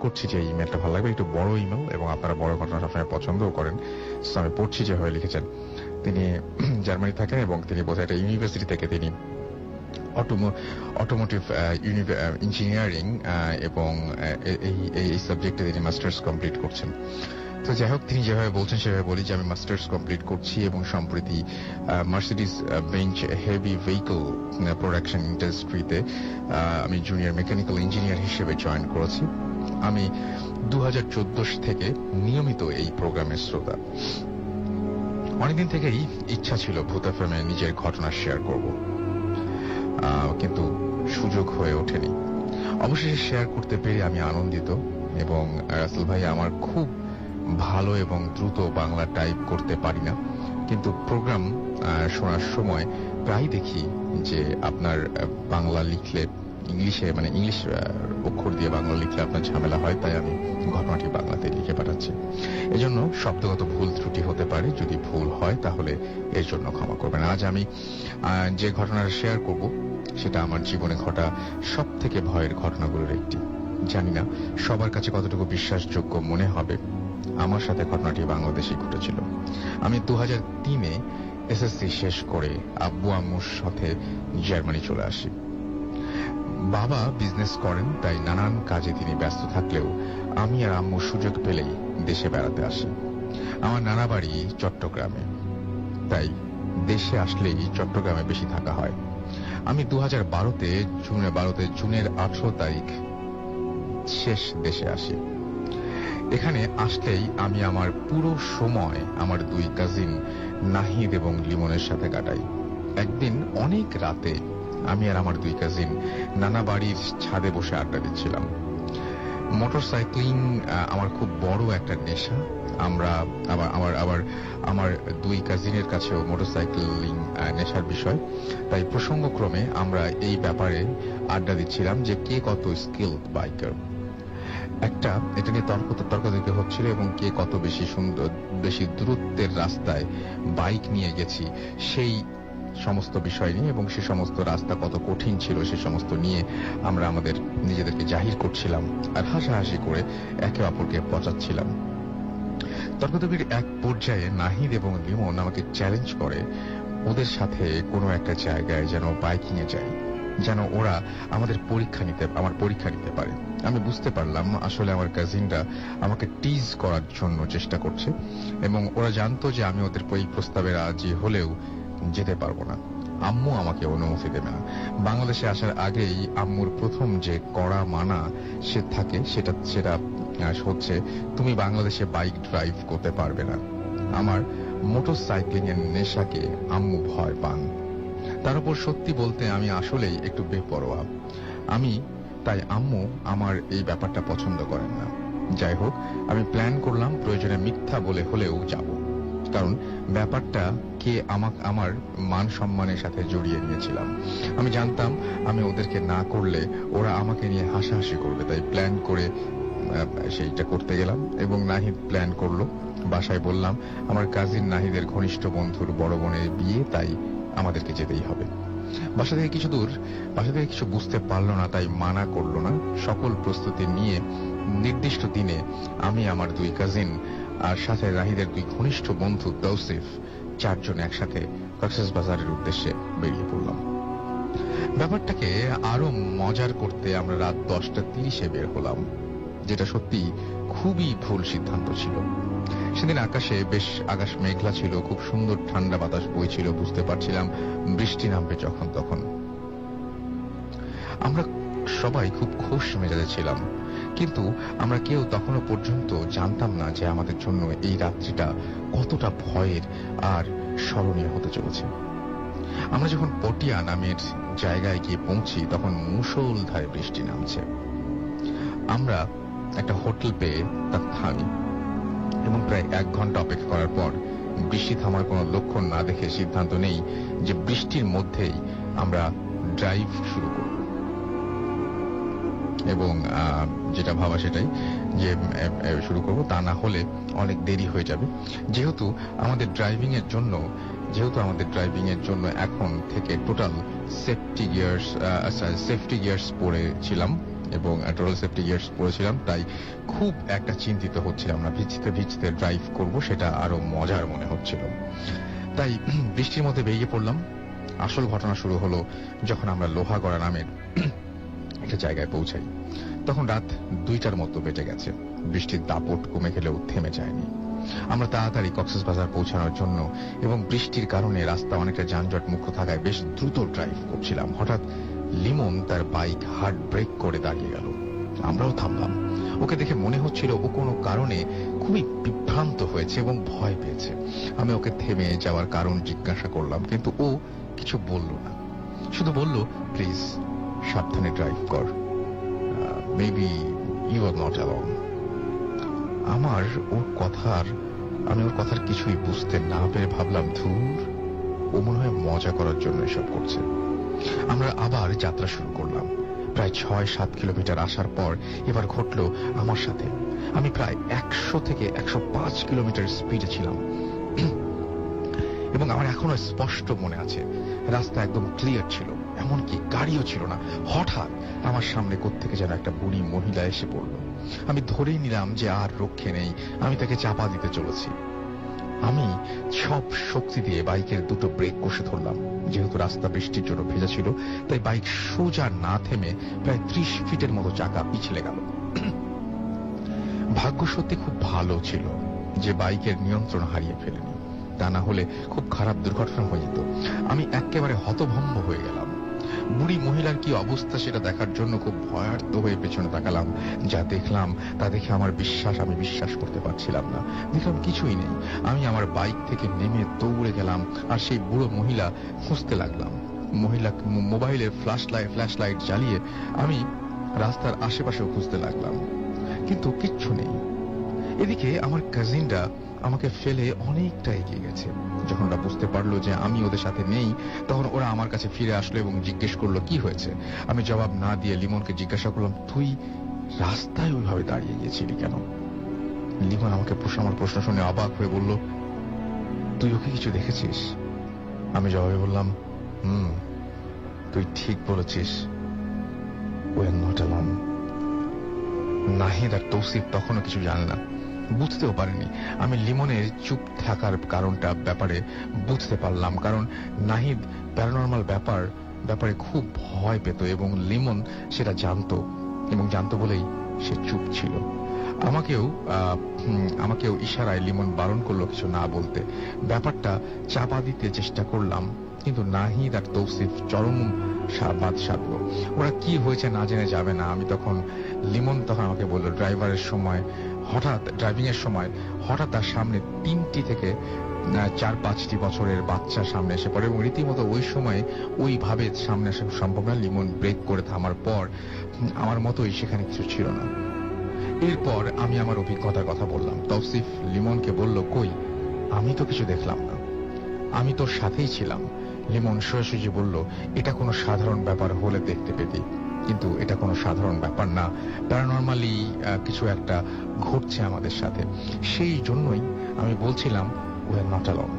করছি যে ইমেলটা ভালো লাগবে, একটু বড় ইমেল এবং আপনারা বড় ঘটনা সবসময় পছন্দও করেন। আমি পড়ছি যেভাবে লিখেছেন। তিনি জার্মানি থাকেন এবং তিনি বোধহয় একটা ইউনিভার্সিটি থেকে তিনি অটোমোটিভ ইঞ্জিনিয়ারিং এবং এই সাবজেক্টে তিনি মাস্টার্স কমপ্লিট করছেন। তো যাই হোক, তিনি যেভাবে বলছেন সেভাবে বলি যে আমি মাস্টার্স কমপ্লিট করছি এবং সম্প্রতি Mercedes bench heavy vehicle production ইন্ডাস্ট্রিতে আমি জুনিয়র মেকানিক্যাল ইঞ্জিনিয়ার হিসেবে জয়েন করেছি। আমি 2014 থেকে নিয়মিত এই প্রোগ্রামের শ্রোতা। অনেকদিন থেকেই ইচ্ছা ছিল ভূত এফএম এ নিজের ঘটনা শেয়ার করব, কিন্তু সুযোগ হয়ে ওঠেনি। অবশেষে শেয়ার করতে পেরে আমি আনন্দিত। এবং রাসেল ভাই, আমার খুব ভালো এবং দ্রুত বাংলা টাইপ করতে পারি না, কিন্তু প্রোগ্রাম শোনার সময় প্রায় দেখি যে আপনার বাংলা লিখলে ইংলিশে, মানে ইংলিশ অক্ষর দিয়ে বাংলা লিখলে আপনার ঝামেলা হয়, তাই আমি ঘটনাটি বাংলাতে লিখে পাঠাচ্ছি। এজন্য শব্দগত ভুল ত্রুটি হতে পারে, যদি ভুল হয় তাহলে এর জন্য ক্ষমা করবেন। আজ আমি যে ঘটনাটা শেয়ার করব সেটা আমার জীবনে ঘটা সব থেকে ভয়ের ঘটনাগুলোর একটি। জানি না সবার কাছে কতটুকু বিশ্বাসযোগ্য মনে হবে। আমার সাথে ঘটনাটি বাংলাদেশেই ঘটেছিল। আমি 2003-এ এসএসসি শেষ করে আব্বু আম্মুর সাথে জার্মানি চলে আসি। বাবা বিজনেস করেন, তাই নানান কাজে তিনি ব্যস্ত থাকলেও আমি আর আম্মু সুযোগ পেলেই দেশে বেড়াতে আসি। আমার নানা বাড়ি চট্টগ্রামে, তাই দেশে আসলেই চট্টগ্রামে বেশি থাকা হয়। আমি 2012-তে জুনের 18 তারিখ শেষ দেশে আসি। এখানে আসলেই আমি আমার পুরো সময় আমার দুই কাজিন নাহিদ এবং লিমনের সাথে কাটাই। একদিন অনেক রাতে আমি আর আমার দুই কাজিন নানা বাড়ির ছাদে বসে আড্ডা দিচ্ছিলাম। মোটর সাইক্লিং আমার খুব বড় একটা নেশা। আমার দুই কাজিনের কাছেও মোটর সাইক্লিং নেশার বিষয়, তাই প্রসঙ্গক্রমে আমরা এই ব্যাপারে আড্ডা দিচ্ছিলাম যে কে কত স্কিল বাইকার। এটা নিয়ে তর্ক হচ্ছিল এবং কে কত বেশি দূরত্বের রাস্তায় বাইক নিয়ে গেছি সেই সমস্ত বিষয় নিয়ে, এবং সে সমস্ত রাস্তা কত কঠিন ছিল সে সমস্ত নিয়ে আমরা আমাদের নিজেদেরকে জাহির করছিলাম আর হাসাহাসি করে একে অপরকে পচাচ্ছিলাম। তর্কতর্কির এক পর্যায়ে নাহিদ এবং লিমন আমাকে চ্যালেঞ্জ করে ওদের সাথে কোনো একটা জায়গায় যেন বাইকিং এ যাই, যেন ওরা আমার পরীক্ষা নিতে পারে। আমি বুঝতে পারলাম আসলে আমার কাজিনরা আমাকে টিজ করার জন্য চেষ্টা করছে এবং ওরা জানতো যে আমি ওদের এই প্রস্তাবে রাজি হলেও যেতে পারবো না। আম্মু আমাকে অনুমতি দেবে না। বাংলাদেশে আসার আগেই আম্মুর প্রথম যে কড়া মানা সেটা হচ্ছে তুমি বাংলাদেশে বাইক ড্রাইভ করতে পারবে না। আমার মোটর সাইক্লিং এর নেশাকে আম্মু ভয় পান। তার উপর সত্যি বলতে আমি আসলেই একটু বেপরোয়া। তাই আম্মু আমার এই ব্যাপারটা পছন্দ করেন না। যাই হোক, আমি প্ল্যান করলাম প্রয়োজনে মিথ্যা বলে হলেও যাব, কারণ ব্যাপারটা আমার মান সম্মানের সাথে জড়িয়ে নিয়েছিলাম। আমি জানতাম আমি ওদেরকে না করলে ওরা আমাকে নিয়ে হাসাহাসি করবে, তাই প্ল্যান করে সেইটা করতে গেলাম এবং নাহিদ প্ল্যান করলো। বাসায় বললাম আমার কাজিন নাহিদের ঘনিষ্ঠ বন্ধুর বড় বোনের বিয়ে, তাই আমাদেরকে যেতেই হবে। বাসা থেকে কিছু বুঝতে পারলো না, তাই মানা করলো না। সকল প্রস্তুতি নিয়ে নির্দিষ্ট দিনে আমি আমার দুই কাজিন আর সাথে নাহিদের দুই ঘনিষ্ঠ বন্ধু তৌসিফ চারজন একসাথে কক্সবাজারের উদ্দেশ্যে বেরিয়ে পড়লাম। ব্যাপারটাকে আরো মজার করতে আমরা রাত 10:30-এ বের হলাম, যেটা সত্যি খুবই ভুল সিদ্ধান্ত ছিল। সেদিন আকাশ মেঘলা ছিল, খুব সুন্দর ঠান্ডা বাতাস বইছিল। বুঝতে পারছিলাম বৃষ্টি নামবে যখন তখন। আমরা সবাই খুব খুশ মেজাজে ছিলাম, কিন্তু আমরা কেউ তখনও পর্যন্ত জানতাম না যে আমাদের জন্য এই রাত্রিটা কতটা ভয়ের আর স্মরণীয় হতে চলেছে। আমরা যখন পটিয়া নামের জায়গায় গিয়ে পৌঁছি তখন মুষলধারে বৃষ্টি নামছে। আমরা একটা হোটেল পেয়ে তার থামি এবং প্রায় 1 ঘন্টা অপেক্ষা করার পর বৃষ্টি থামার কোনো লক্ষণ না দেখে সিদ্ধান্ত নেই যে বৃষ্টির মধ্যেই আমরা ড্রাইভ শুরু করব। এবং যেটা ভাবা সেটাই যে শুরু করব, তা না হলে অনেক দেরি হয়ে যাবে। যেহেতু আমাদের ড্রাইভিং এর জন্য এখন থেকে টোটাল সেফটি গিয়ার্স পরেছিলাম এবং ডোরাল সেফটি গিয়ার্স পরেছিলাম, তাই খুব একটা চিন্তিত হচ্ছিলাম না। ভিজতে ভিজতে ড্রাইভ করব সেটা আরো মজার মনে হচ্ছিল। তাই বৃষ্টির মধ্যে বেরিয়ে পড়লাম। আসল ঘটনা শুরু হলো যখন আমরা লোহাগড়া নামের একটা জায়গায় পৌঁছাই। তখন রাত 2টার মতো বেজে গেছে। বৃষ্টির দাপট কমে গেলেও থেমে যায়নি। আমরা তাড়াতাড়ি কক্সবাজার পৌঁছানোর জন্য এবং বৃষ্টির কারণে রাস্তা অনেকটা যানজট মুক্ত থাকায় বেশ দ্রুত ড্রাইভ করছিলাম। হঠাৎ লিমন তার বাইক হার্ড ব্রেক করে দাঁড়িয়ে গেল। আমরাও থামলাম। ওকে দেখে মনে হচ্ছিল ও কোনো কারণে খুবই বিভ্রান্ত হয়েছে এবং ভয় পেয়েছে। আমি ওকে থেমে যাওয়ার কারণ জিজ্ঞাসা করলাম, কিন্তু ও কিছু বলল না। শুধু বলল, প্লিজ সাবধানে ড্রাইভ কর, maybe you are not alone. আমি ওর কথার কিছুই বুঝতে না পেরে ভাবলাম, ধুর, ও মনে হয় মজা করার জন্য এসব করছে। আমরা আবার যাত্রা শুরু করলাম। প্রায় 6-7 কিলোমিটার আসার পর এবার ঘটলো আমার সাথে। আমি প্রায় 100 থেকে 105 কিলোমিটার স্পিডে ছিলাম এবং আমার এখনো স্পষ্ট মনে আছে রাস্তা একদম ক্লিয়ার ছিল, এমনকি গাড়িও ছিল না। হঠাৎ আমার সামনে কোত্থেকে যেন একটা বুড়ি মহিলা এসে পড়ল। আমি ধরেই নিলাম যে আর রক্ষে নেই, আমি তাকে চাপা দিতে চলেছি। আমি সব শক্তি দিয়ে বাইকের দুটো ব্রেক কষে ধরলাম। যেহেতু রাস্তা বৃষ্টির জন্য ভেজা ছিল, তাই বাইক সোজা না থেমে প্রায় 30 ফিটের মতো চাকা পিছলে গেল। ভাগ্য সত্যি খুব ভালো ছিল যে বাইকের নিয়ন্ত্রণ হারিয়ে ফেলেনি, তা না হলে খুব খারাপ দুর্ঘটনা হয়ে যেত। আমি একেবারে হতভম্ব হয়ে গেলাম। বুড়ি মহিলার কি অবস্থা সেটা দেখার জন্য খুব ভয়ার্থ হয়ে পেছনে তাকালাম। যা দেখলাম তা দেখে আমি বিশ্বাস করতে পারছিলাম না। দেখলাম কিছুই নেই। আমি আমার বাইক থেকে নেমে দৌড়ে গেলাম আর সেই বুড়ো মহিলা খুঁজতে লাগলাম। মহিলা মোবাইলের ফ্ল্যাশ লাইট জ্বালিয়ে আমি রাস্তার আশেপাশেও খুঁজতে লাগলাম, কিন্তু কিচ্ছু নেই। এদিকে আমার কাজিনরা আমাকে ফেলে অনেকটা এগিয়ে গেছে। যখন ওরা বুঝতে পারলো যে আমি ওদের সাথে নেই, তখন ওরা আমার কাছে ফিরে আসলো এবং জিজ্ঞেস করলো কি হয়েছে। আমি জবাব না দিয়ে লিমনকে জিজ্ঞাসা করলাম, তুই রাস্তায় ওইভাবে দাঁড়িয়ে গিয়েছিলি কেন? লিমন আমার প্রশ্ন শুনে অবাক হয়ে বলল, তুই ওকে কিছু দেখেছিস? আমি জবাবে বললাম, তুই ঠিক বলেছিস, we are not alone. Nahid আর তৌসিফ তখনও কিছু জানে না, বুঝতেও পারেনি। আমি লিমনের চুপ থাকার ব্যাপারে বুঝতে পারলাম, কারণ নাহিদ প্যারানরমাল ব্যাপারে খুব ভয় পেত এবং লিমন সেটা জানতো, এবং জানতো বলেই সে চুপ ছিল। আমাকেও ইশারায় লিমন বারণ করলো কিছু না বলতে। ব্যাপারটা চাপা দিতে চেষ্টা করলাম, কিন্তু নাহিদ আর তৌসিফ চরম বাদ সাধলো। ওরা কি হয়েছে না জেনে যাবে না। লিমন তখন আমাকে বললো, ড্রাইভিং এর সময় হঠাৎ তার সামনে 3টি থেকে 4-5টি বছরের বাচ্চা সামনে এসে পড়ে এবং রীতিমতো ওই সময় ওইভাবে সামনে আসা সম্ভব না। লিমন ব্রেক করে থামার পর আমার মতোই সেখানে কিছু ছিল না। এরপর আমি আমার অভিজ্ঞতার কথা বললাম। তৌসিফ লিমনকে বলল, কই, আমি তো কিছু দেখলাম না, আমি তোর সাথেই ছিলাম। লিমন সোজাসুজি বলল, এটা কোনো সাধারণ ব্যাপার হলে দেখতে পেতি, কিন্তু এটা কোনো সাধারণ ব্যাপার না। প্যারানরমালি কিছু একটা ঘটছে আমাদের সাথে। সেই জন্যই আমি বলছিলাম, উই আর নট অ্যালোন।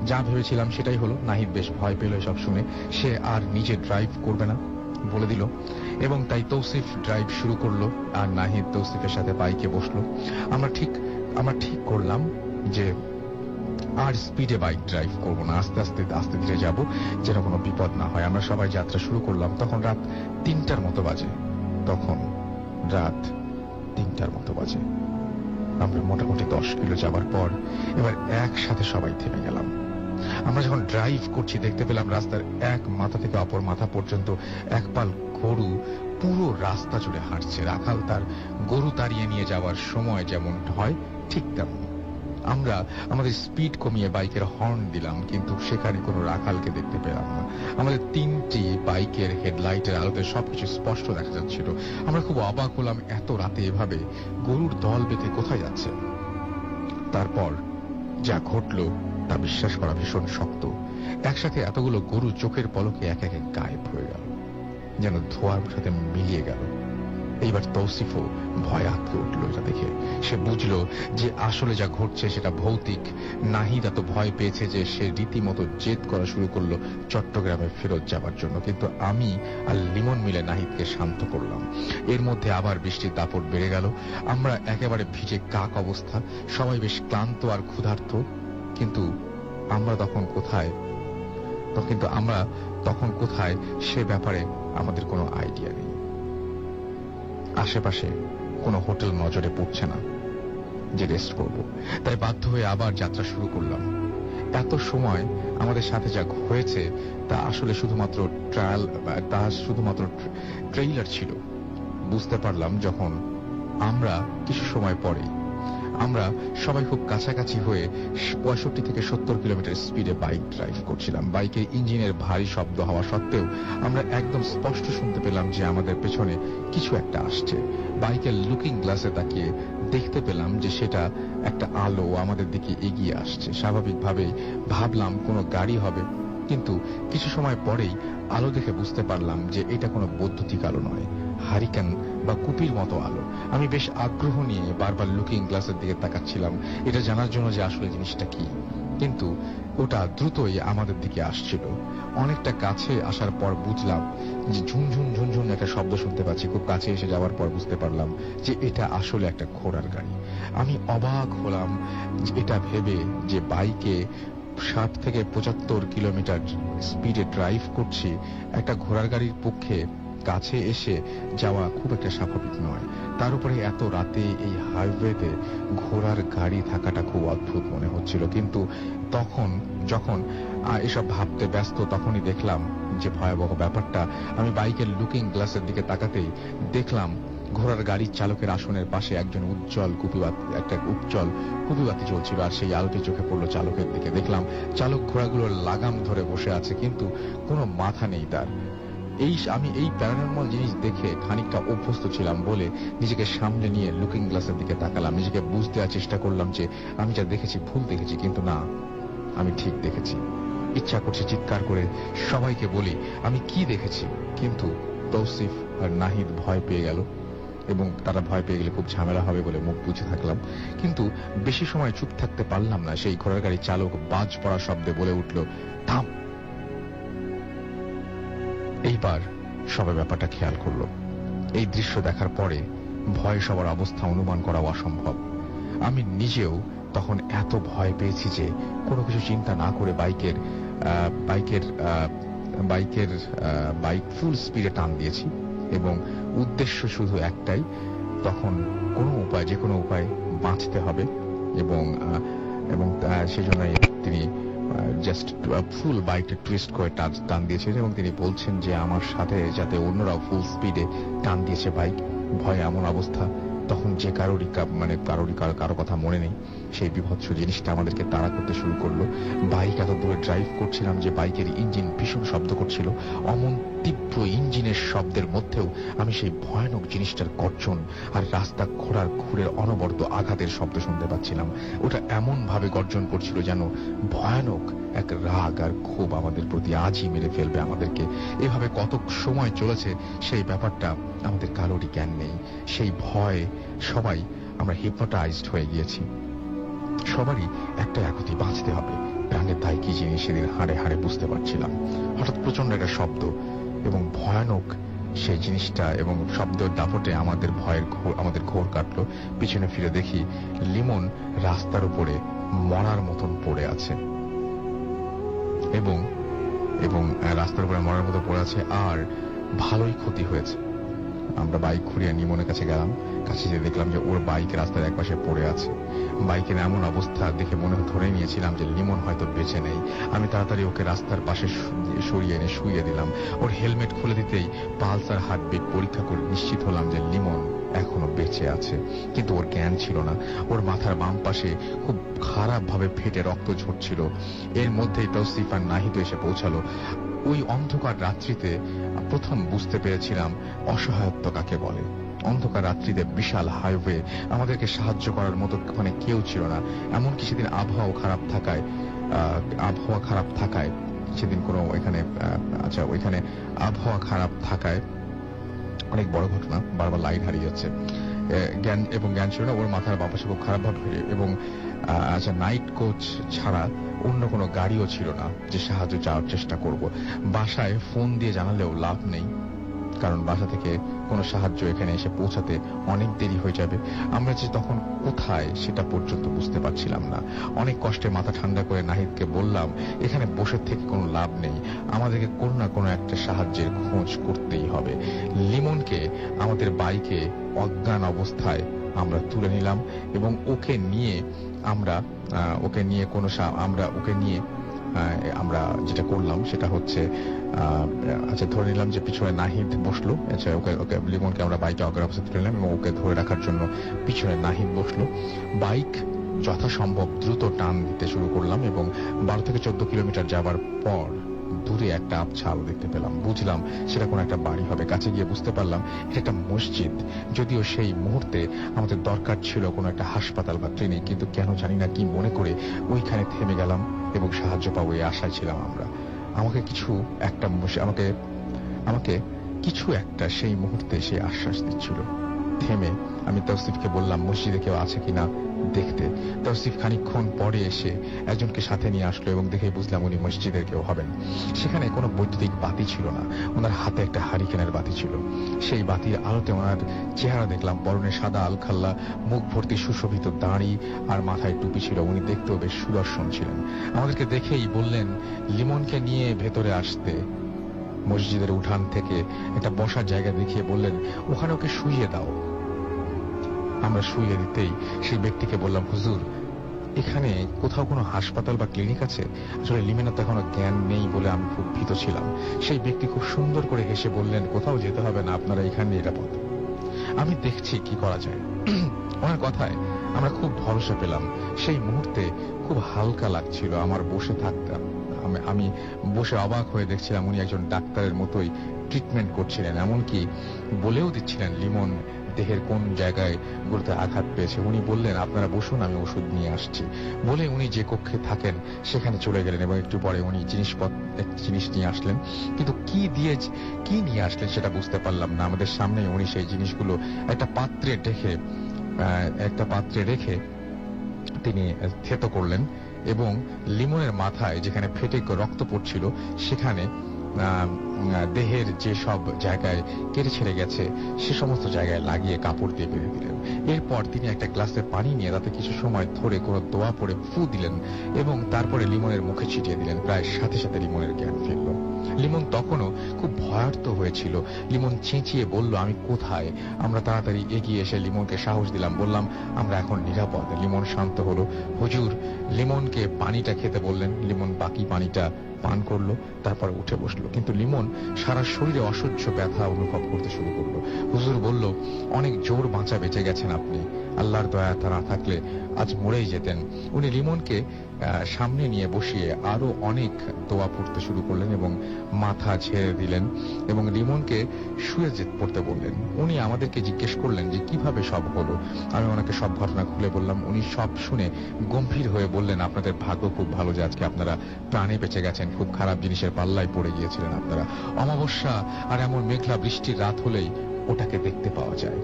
যা ভেবেছিলাম সেটাই হলো। নাহিদ বেশ ভয় পেল এসব শুনে। সে আর নিজে ড্রাইভ করবে না বলে দিল এবং তাই তৌসিফ ড্রাইভ শুরু করলো আর নাহিদ তৌসিফের সাথে বাইকে বসলো। আমরা ঠিক করলাম যে আর স্পিডে বাইক ড্রাইভ করবো না, আস্তে ধীরে যাব, যেন কোনো বিপদ না হয়। আমরা সবাই যাত্রা শুরু করলাম। তখন রাত 3টার মতো বাজে। আমরা মোটামুটি 10 কিলো যাবার পর এবার একসাথে সবাই থেমে গেলাম। আমরা যখন ড্রাইভ করছি দেখতে পেলাম রাস্তার এক মাথা থেকে অপর মাথা পর্যন্ত এক পাল গরু পুরো রাস্তা জুড়ে হাঁটছে। রাখাল তার গরু তাড়িয়ে নিয়ে যাওয়ার সময় যেমন হয় ঠিক তেমন। আমরা আমাদের স্পিড কমিয়ে বাইকের হর্ন দিলাম, কিন্তু সেখানে কোনো রাখালকে দেখতে পেলাম না। আমাদের 3টি বাইকের হেডলাইটের আলোতে সবকিছু স্পষ্ট দেখা যাচ্ছিল। আমরা খুব অবাক হলাম, এত রাতে এভাবে গরুর দল বেঁধে কোথায় যাচ্ছে। তারপর যা ঘটলো তা বিশ্বাস করা ভীষণ শক্ত। একসাথে এতগুলো গরু চোখের পলকে এক গায়েব হয়ে গেল, যেন ধোঁয়ার সাথে মিলিয়ে গেল। এইবার তৌসিফও ভয় আঁতকে উঠল এটা দেখে। সে বুঝলো যে আসলে যা ঘটছে সেটা ভৌতিক। নাহিদ এত ভয় পেয়েছে যে সে রীতিমতো জেদ করা শুরু করলো চট্টগ্রামে ফেরত যাবার জন্য। কিন্তু আমি আর লিমন মিলে নাহিদকে শান্ত করলাম। এর মধ্যে আবার বৃষ্টির দাপট বেড়ে গেল। আমরা একেবারে ভিজে কাক অবস্থা, সবাই বেশ ক্লান্ত আর ক্ষুধার্ত। কিন্তু আমরা তখন কোথায় সে ব্যাপারে আমাদের কোনো আইডিয়া নেই। আশেপাশে কোনো হোটেল নজরে পড়ছে না যে রেস্ট করব, তাই বাধ্য হয়ে আবার যাত্রা শুরু করলাম। এত সময় আমাদের সাথে যা হয়েছে তা আসলে শুধুমাত্র ট্রেইলার ছিল। বুঝতে পারলাম যখন আমরা কিছু সময় পরে আমরা সবাই খুব কাছাকাছি হয়ে 65 থেকে 70 কিলোমিটার স্পিডে বাইক ড্রাইভ করছিলাম। বাইকের ইঞ্জিনের ভারী শব্দ হওয়া সত্ত্বেও আমরা একদম স্পষ্ট শুনতে পেলাম যে আমাদের পেছনে কিছু একটা আসছে। বাইকের লুকিং গ্লাসে তাকিয়ে দেখতে পেলাম যে সেটা একটা আলো আমাদের দিকে এগিয়ে আসছে। স্বাভাবিকভাবেই ভাবলাম কোনো গাড়ি হবে, কিন্তু কিছু সময় পরেই আলো দেখে বুঝতে পারলাম যে এটা কোনো বৈদ্যুতিক আলো নয়, হারিকেন বা কুপির মতো আলো। আমি বেশ আগ্রহ নিয়ে বারবার লুকিং গ্লাসের দিকে তাকাচ্ছিলাম এটা জানার জন্য যে আসলে জিনিসটা কি, কিন্তু ওটা দ্রুতই আমাদের দিকে আসছিল। অনেকটা কাছে আসার পর বুঝলাম যে ঝুনঝুন ঝুনঝুন একটা শব্দ শুনতে পাচ্ছি। খুব কাছে এসে যাওয়ার পর বুঝতে পারলাম যে এটা আসলে একটা ঘোড়ার গাড়ি। আমি অবাক হলাম এটা ভেবে যে বাইকে 60 থেকে 75 কিলোমিটার স্পিডে ড্রাইভ করছি, একটা ঘোড়ার গাড়ির পক্ষে কাছে এসে যাওয়া খুব একটা স্বাভাবিক নয়। তার উপরে এত রাতে এই হাইওয়েতে ঘোড়ার গাড়ি থাকাটা খুব অদ্ভুত মনে হচ্ছিল। কিন্তু যখন এসব ভাবতে ব্যস্ত তখনই দেখলাম যে ভয়াবহ ব্যাপারটা। আমি বাইকের লুকিং গ্লাসের দিকে তাকাতেই দেখলাম ঘোড়ার গাড়ির চালকের আসনের পাশে একজন উজ্জ্বল কুপিবাতি জ্বলছিল, আর সেই আলোটি চোখে পড়লো চালকের দিকে। দেখলাম চালক ঘোড়াগুলোর লাগাম ধরে বসে আছে, কিন্তু কোনো মাথা নেই তার। আমি এই প্যারানর্মাল জিনিস দেখে খানিকটা অভ্যস্ত ছিলাম বলে নিজেকে সামলে নিয়ে লুকিং গ্লাসের দিকে তাকালাম। নিজেকে বুঝতে দেওয়ার চেষ্টা করলাম যে আমি যা দেখেছি ভুল দেখেছি, কিন্তু না, আমি ঠিক দেখেছি। ইচ্ছা করছে চিৎকার করে সবাইকে বলি আমি কি দেখেছি, কিন্তু তৌসিফ আর নাহিদ ভয় পেয়ে গেল, এবং তারা ভয় পেয়ে গেলে খুব ঝামেলা হবে বলে মুখ বুঝে থাকলাম। কিন্তু বেশি সময় চুপ থাকতে পারলাম না। সেই ঘোড়ার গাড়ি চালক বাজ পড়া শব্দে বলে উঠল, থাম। এইবার সবাই ব্যাপারটা খেয়াল করলো। এই দৃশ্য দেখার পরে ভয় সবার অবস্থা অনুমান করা অসম্ভব। আমি নিজেও তখন এত ভয় পেয়েছি যে কোনো কিছু চিন্তা না করে বাইক ফুল স্পিডে টান দিয়েছি, এবং উদ্দেশ্য শুধু একটাই, তখন যে কোনো উপায় বাঁচতে হবে। এবং সেজন্য তিনি জাস্ট ফুল বাইকটা টুইস্ট করে টান দিয়েছেন, এবং তিনি বলছেন যে আমার সাথে যাতে অন্যরাও ফুল স্পিডে টান দিয়েছে বাইক। ভয়ে এমন অবস্থা তখন যে কারো কথা মনে নেই। সেই বিভৎস জিনিসটা আমাদেরকে তাড়া করতে শুরু করলো। বাইক এত দূরে ড্রাইভ করছিলাম যে বাইকের ইঞ্জিন ভীষণ শব্দ করছিল। অমন তীব্র ইঞ্জিনের শব্দের মধ্যেও আমি সেই ভয়ানক জিনিসটার গর্জন আর রাস্তা ঘোড়ার খুরের অনবরত আঘাতের শব্দ শুনতে পাচ্ছিলাম। ওটা এমন ভাবে গর্জন করছিল যেন ভয়ানক এক রাগ আর ক্ষোভ আমাদের প্রতি আজই মেরে ফেলবে আমাদেরকে। এভাবে কত সময় চলেছে সেই ব্যাপারটা আমাদের কারোরই জ্ঞান নেই। সেই ভয়ে সবাই আমরা হিপনোটাইজড হয়ে গিয়েছি। সবারই একটা একতি, বাঁচতে হবে। প্রাণের দায় কি জিনিস সেদিন হাড়ে হাড়ে বুঝতে পারছিলাম। হঠাৎ প্রচন্ড একটা শব্দ এবং ভয়ানক সেই জিনিসটা, এবং শব্দের দাপটে আমাদের ঘোর কাটলো। পিছনে ফিরে দেখি লিমন রাস্তার উপরে মরার মতন পড়ে আছে, এবং রাস্তার উপরে মরার মতো পড়ে আছে, আর ভালোই ক্ষতি হয়েছে। আমরা বাইক ঘুরিয়ে লিমনের কাছে গেলাম। কাছে যেয়ে দেখলাম যে ওর বাইক রাস্তার একপাশে পড়ে আছে। বাইকের এমন অবস্থা দেখে ধরে নিয়েছিলাম যে লিমন হয়তো বেঁচে নেই। আমি তাড়াতাড়ি ওকে রাস্তার পাশে সরিয়ে এনে শুইয়ে দিলাম। ওর হেলমেট খুলে দিতেই পালস আর হার্টবিট পরীক্ষা করে নিশ্চিত হলাম যে লিমন এখনো বেঁচে আছে, কিন্তু ওর জ্ঞান ছিল না। ওর মাথার বাম পাশে খুব খারাপ ভাবে ফেটে রক্ত ঝরছিল। এর মধ্যেই তৌসিফ আর নাহিদ এসে পৌঁছালো। ওই অন্ধকার রাত্রিতে প্রথম বুঝতে পেরেছিলাম অসহায়ত্ব কাকে বলে। অন্ধকার রাত্রিতে বিশাল হাইওয়ে, আমাদেরকে সাহায্য করার মতো ওখানে কেউ ছিল না। এমনকি সেদিন আবহাওয়া খারাপ থাকায় সেদিন কোনো ওইখানে আবহাওয়া খারাপ থাকায় অনেক বড় ঘটনা, বারবার লাইন হারিয়ে যাচ্ছে। জ্ঞান ছিল না, ওর মাথার বাপাসে খুব খারাপ ভাবে এবং আচ্ছা, নাইট কোচ ছাড়া অন্য কোনো গাড়িও ছিল না যে সাহায্য চাওয়ার চেষ্টা করব। বাসায় ফোন দিয়ে জানালেও লাভ নেই, কারণ বাসা থেকে কোনো সাহায্য এখানে এসে পৌঁছাতে অনেক দেরি হয়ে যাবে। আমরা যে তখন কোথায় সেটা পর্যন্ত বুঝতে পারছিলাম না। অনেক কষ্টে মাথা ঠান্ডা করে নাহিদকে বললাম, এখানে বসে থেকে কোনো লাভ নেই, আমাদেরকে কোনো না কোনো একটা সাহায্যের খোঁজ করতেই হবে। লিমনকে আমাদের বাইকে অজ্ঞান অবস্থায় আমরা তুলে নিলাম এবং ওকে নিয়ে আমরা যেটা করলাম সেটা হচ্ছে, আচ্ছা, ধরে নিলাম যে পিছনে নাহিদ বসলো। আচ্ছা, ওকে লিমনকে আমরা বাইকে অজ্ঞান অবস্থায় তুলে নিলাম এবং ওকে ধরে রাখার জন্য পিছনে নাহিদ বসলো। বাইক যথাসম্ভব দ্রুত টান দিতে শুরু করলাম এবং 12 থেকে 14 কিলোমিটার যাবার পর দূরে একটা আবছা আলো দেখতে পেলাম। বুঝলাম সেটা কোনো একটা বাড়ি হবে। কাছে গিয়ে বুঝতে পারলাম এটা একটা মসজিদ। যদিও সেই মুহূর্তে আমাদের দরকার ছিল কোনো একটা হাসপাতাল বা ক্লিনিক, কিন্তু কেন জানি না কি মনে করে ওইখানে থেমে গেলাম এবং সাহায্য পাবো এই আশায় ছিলাম আমরা। আমাকে কিছু একটা সেই মুহূর্তে সেই আশ্বাস দিচ্ছিল। থেমে আমি তৌসিফকে বললাম মসজিদে কেউ আছে কিনা দেখতে। তৌসিফ খানিকক্ষণ পরে এসে একজনকে সাথে নিয়ে আসলো এবং দেখে বুঝলাম উনি মসজিদের কেউ হবেন। সেখানে কোনো বৈদ্যুতিক বাতি ছিল না, ওনার হাতে একটা হারিকেনের বাতি ছিল। সেই বাতির আলোতে ওনার চেহারা দেখলাম, পরনে সাদা আলখাল্লা, মুখ ভর্তি সুশোভিত দাড়ি আর মাথায় টুপি ছিল। উনি দেখতেও বেশ সুদর্শন ছিলেন। আমাদেরকে দেখেই বললেন লিমনকে নিয়ে ভেতরে আসতে। মসজিদের উঠান থেকে একটা বসার জায়গা দেখিয়ে বললেন, ওখানে ওকে শুইয়ে দাও। আমরা শুইয়ে দিতেই সেই ব্যক্তিকে বললাম, হুজুর, এখানে কোথাও কোনো হাসপাতাল বা ক্লিনিক আছে? আসলে লিমেনের তো এখনো জ্ঞান নেই বলে আমি খুব ভীত ছিলাম। সেই ব্যক্তি খুব সুন্দর করে হেসে বললেন, কোথাও যেতে হবে না, আপনারা এখানে নিরাপদ। আমি দেখছি কি করা যায়। ওনার কথায় আমরা খুব ভরসা পেলাম। সেই মুহূর্তে খুব হালকা লাগছিল আমার বসে থাকতাম। আমি বসে অবাক হয়ে দেখছিলাম উনি একজন ডাক্তারের মতোই ট্রিটমেন্ট করছিলেন, এমনকি বলেও দিচ্ছিলেন লিমন দেহের কোন জায়গায় গুরুতর আঘাত পেয়েছে। উনি বললেন, আপনারা বসুন, আমি ওষুধ নিয়ে আসছি। বলে উনি যে কক্ষে থাকেন সেখানে চলে গেলেন এবং একটু পরে উনি জিনিস নিয়ে আসলেন, কিন্তু কি নিয়ে আসলেন সেটা বুঝতে পারলাম না। আমাদের সামনে উনি সেই জিনিসগুলো একটা পাত্রে রেখে তিনি থেতো করলেন এবং লিমনের মাথায় যেখানে ফেটে রক্ত পড়ছিল সেখানে দেহের যে সব জায়গায় কেটে ছেড়ে গেছে সে সমস্ত জায়গায় লাগিয়ে কাপড় দিয়ে বেঁধে দিলেন। এরপর তিনি একটা গ্লাসে পানি নিয়ে তাতে কিছু সময় ধরে কোনো দোয়া পড়ে ফু দিলেন এবং তারপরে লিমনের মুখে ছিটিয়ে দিলেন। প্রায় সাথে সাথে লিমনের জ্ঞান ফিরল। লিমন তখনও খুব ভয়ার্ত হয়েছিল। লিমন চেঁচিয়ে বলল, আমি কোথায়? আমরা তাড়াতাড়ি এগিয়ে এসে লিমনকে সাহস দিলাম, বললাম আমরা এখন নিরাপদ। লিমন শান্ত হলো। হুজুর লিমনকে পানিটা খেতে বললেন। লিমন বাকি পানিটা পান করলো, তারপর উঠে বসলো। কিন্তু লিমন সারা শরীরে অসহ্য ব্যথা অনুভব করতে শুরু করলো। হুজুর বলল, অনেক জোর বাঁচা বেঁচে গেছেন আপনি, আল্লাহর দয়া তা না থাকলে আজ মরেই যেতেন। উনি লিমনকে সামনে নিয়ে বসিয়ে আরো অনেক দোয়া পড়তে শুরু করলেন এবং মাথা ছেড়ে দিলেন এবং লিমনকে শুয়ে পড়তে বললেন। উনি আমাদেরকে জিজ্ঞেস করলেন যে কিভাবে সব হলো। আমি ওনাকে সব ঘটনা খুলে বললাম। উনি সব শুনে গম্ভীর হয়ে বললেন, আপনাদের ভাগ্য খুব ভালো যে আজকে আপনারা প্রাণে বেঁচে গেছেন। খুব খারাপ জিনিসের পাল্লায় পড়ে গিয়েছিলেন আপনারা। অমাবস্যা আর এমন মেঘলা বৃষ্টির রাত হলেই ওটাকে দেখতে পাওয়া যায়।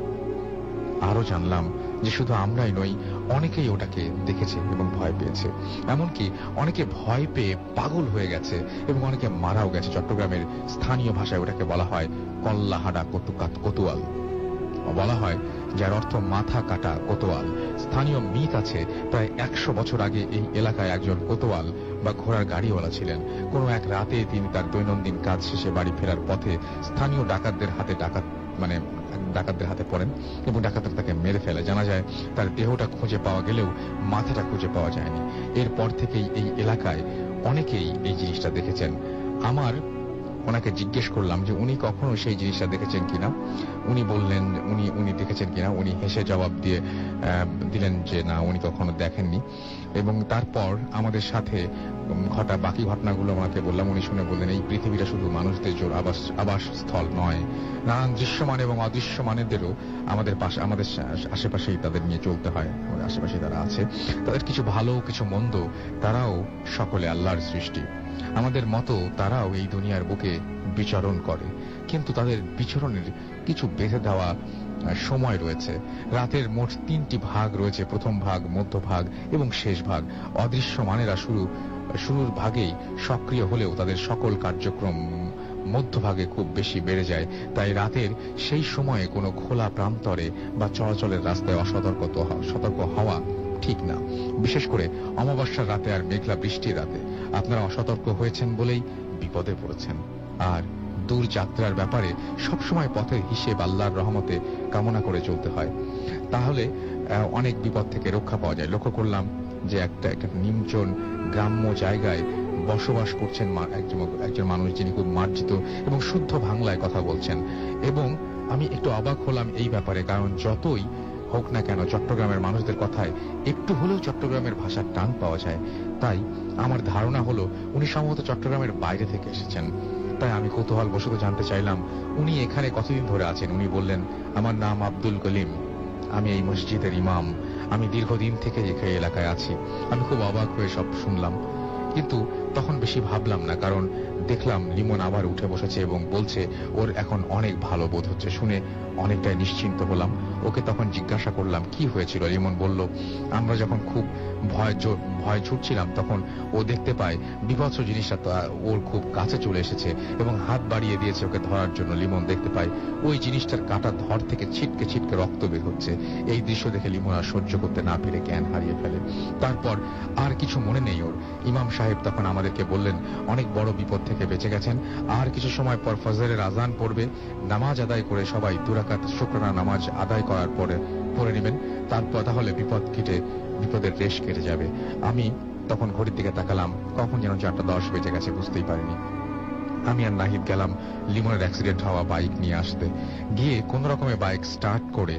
আরো জানলাম যে শুধু আমরাই নই, অনেকেই ওটাকে দেখেছে এবং ভয় পেয়েছে। এমনকি অনেকে ভয় পেয়ে পাগল হয়ে গেছে এবং অনেকে মারাও গেছে। চট্টগ্রামের স্থানীয় ভাষায় ওটাকে বলা হয় কল্লাহাডা কোতোয়াল, বলা হয় যার অর্থ মাথা কাটা কোতোয়াল। স্থানীয় মিথ আছে প্রায় 100 বছর আগে এই এলাকায় একজন কোতোয়াল বা ঘোড়ার গাড়িওয়ালা ছিলেন। কোনো এক রাতে তিনি তার দৈনন্দিন কাজ শেষে বাড়ি ফেরার পথে স্থানীয় ডাকাতদের হাতে পড়েন এবং ডাকাতরা তাকে মেরে ফেলে। জানা যায় তার দেহটা খুঁজে পাওয়া গেলেও মাথাটা খুঁজে পাওয়া যায়নি। এরপর থেকেই এই এলাকায় অনেকেই এই জিনিসটা দেখেছেন। ওনাকে জিজ্ঞেস করলাম যে উনি কখনো সেই জিনিসটা দেখেছেন কিনা। উনি বললেন উনি দেখেছেন কিনা। উনি হেসে জবাব দিলেন যে না, উনি কখনো দেখেননি। এবং তারপর আমাদের সাথে বাকি ঘটনাগুলো ওনাকে বললাম। উনি শুনে বললেন, এই পৃথিবীটা শুধু মানুষদের জোর আবাসস্থল নয়, নানান দৃশ্যমান এবং অদৃশ্যমানেদেরও আমাদের আশেপাশেই তাদের নিয়ে চলতে হয়। আমাদের আশেপাশে তারা আছে, তাদের কিছু ভালো কিছু মন্দ, তারাও সকলে আল্লাহর সৃষ্টি। আমাদের মতো তারাও এই দুনিয়ার বুকে বিচরণ করে, কিন্তু তাদের বিচরণের কিছু বেঁধে দেওয়া সময় রয়েছে। রাতের মোট 3টি ভাগ রয়েছে, প্রথম ভাগ, মধ্যভাগ এবং শেষ ভাগ। অদৃশ্যমানেরা শুরুর ভাগেই সক্রিয় হলেও তাদের সকল কার্যক্রম মধ্যভাগে খুব বেশি বেড়ে যায়। তাই রাতের সেই সময়ে কোনো খোলা প্রান্তরে বা চলাচলের রাস্তায় সতর্ক হওয়া ঠিক না। বিশেষ করে অমাবস্যার রাতে আর মেঘলা বৃষ্টির রাতে আপনারা অসতর্ক হয়েছেন বলেই বিপদে পড়েছেন। আর দূর যাত্রার ব্যাপারে সবসময় পথের হিসেব আল্লাহর রহমতে কামনা করে চলতে হয়, তাহলে অনেক বিপদ থেকে রক্ষা পাওয়া যায়। লক্ষ্য করলাম যে একটা নিমচন গ্রাম্য জায়গায় বসবাস করছেন একজন মানুষ, যিনি খুব মার্জিত এবং শুদ্ধ বাংলায় কথা বলছেন। এবং আমি একটু অবাক হলাম এই ব্যাপারে, কারণ যতই হোক না কেন চট্টগ্রামের মানুষদের কথায় একটু হলেও চট্টগ্রামের ভাষার টান পাওয়া যায়। তাই আমার ধারণা হলো উনি সম্ভবত চট্টগ্রামের বাইরে থেকে এসেছেন। তাই আমি কৌতূহল বশত জানতে চাইলাম উনি এখানে কতদিন ধরে আছেন। উনি বললেন, আমার নাম আব্দুল কলিম, আমি এই মসজিদের ইমাম, আমি দীর্ঘদিন থেকে এই এলাকায় আছি। আমি খুব অবাক হয়ে সব শুনলাম, কিন্তু তখন বেশি ভাবলাম না, কারণ দেখলাম লিমন আবার উঠে বসেছে এবং বলছে ওর এখন অনেক ভালো বোধ হচ্ছে। শুনে অনেকটাই নিশ্চিন্ত হলাম। ওকে তখন জিজ্ঞাসা করলাম কি হয়েছিল। লিমন বলল, আমরা যখন খুব ভয় ছুটছিলাম তখন ও দেখতে পায় বিভৎস জিনিসটা ওর খুব কাছে চলে এসেছে এবং হাত বাড়িয়ে দিয়েছে ওকে ধরার জন্য। লিমন দেখতে পায় ওই জিনিসটার কাটা ধর থেকে ছিটকে ছিটকে রক্ত বের হচ্ছে। এই দৃশ্য দেখে লিমন আর সহ্য করতে না পেরে জ্ঞান হারিয়ে ফেলে। তারপর আর কিছু মনে নেই ওর। ইমাম সাহেব তখন আমাদেরকে বললেন অনেক বড় বিপদ থেকে বেঁচে গেছেন। আর কিছু সময় পর ফজরের আজান পড়বে, নামাজ আদায় করে সবাই 2 রাকাত শুকরানা নামাজ আদায় করার পরে পড়ে নেবেন। তারপর তাহলে বিপদের রেশ কেটে যাবে। আমি তখন ঘড়ির দিকে তাকালাম, কখন যেন 4:10 বেজে গেছে, বুঝতেই পারিনি। আমি আর নাহিদ গেলাম লিমনের অ্যাক্সিডেন্ট হওয়া বাইক নিয়ে আসতে। গিয়ে কোন রকমে বাইক স্টার্ট করে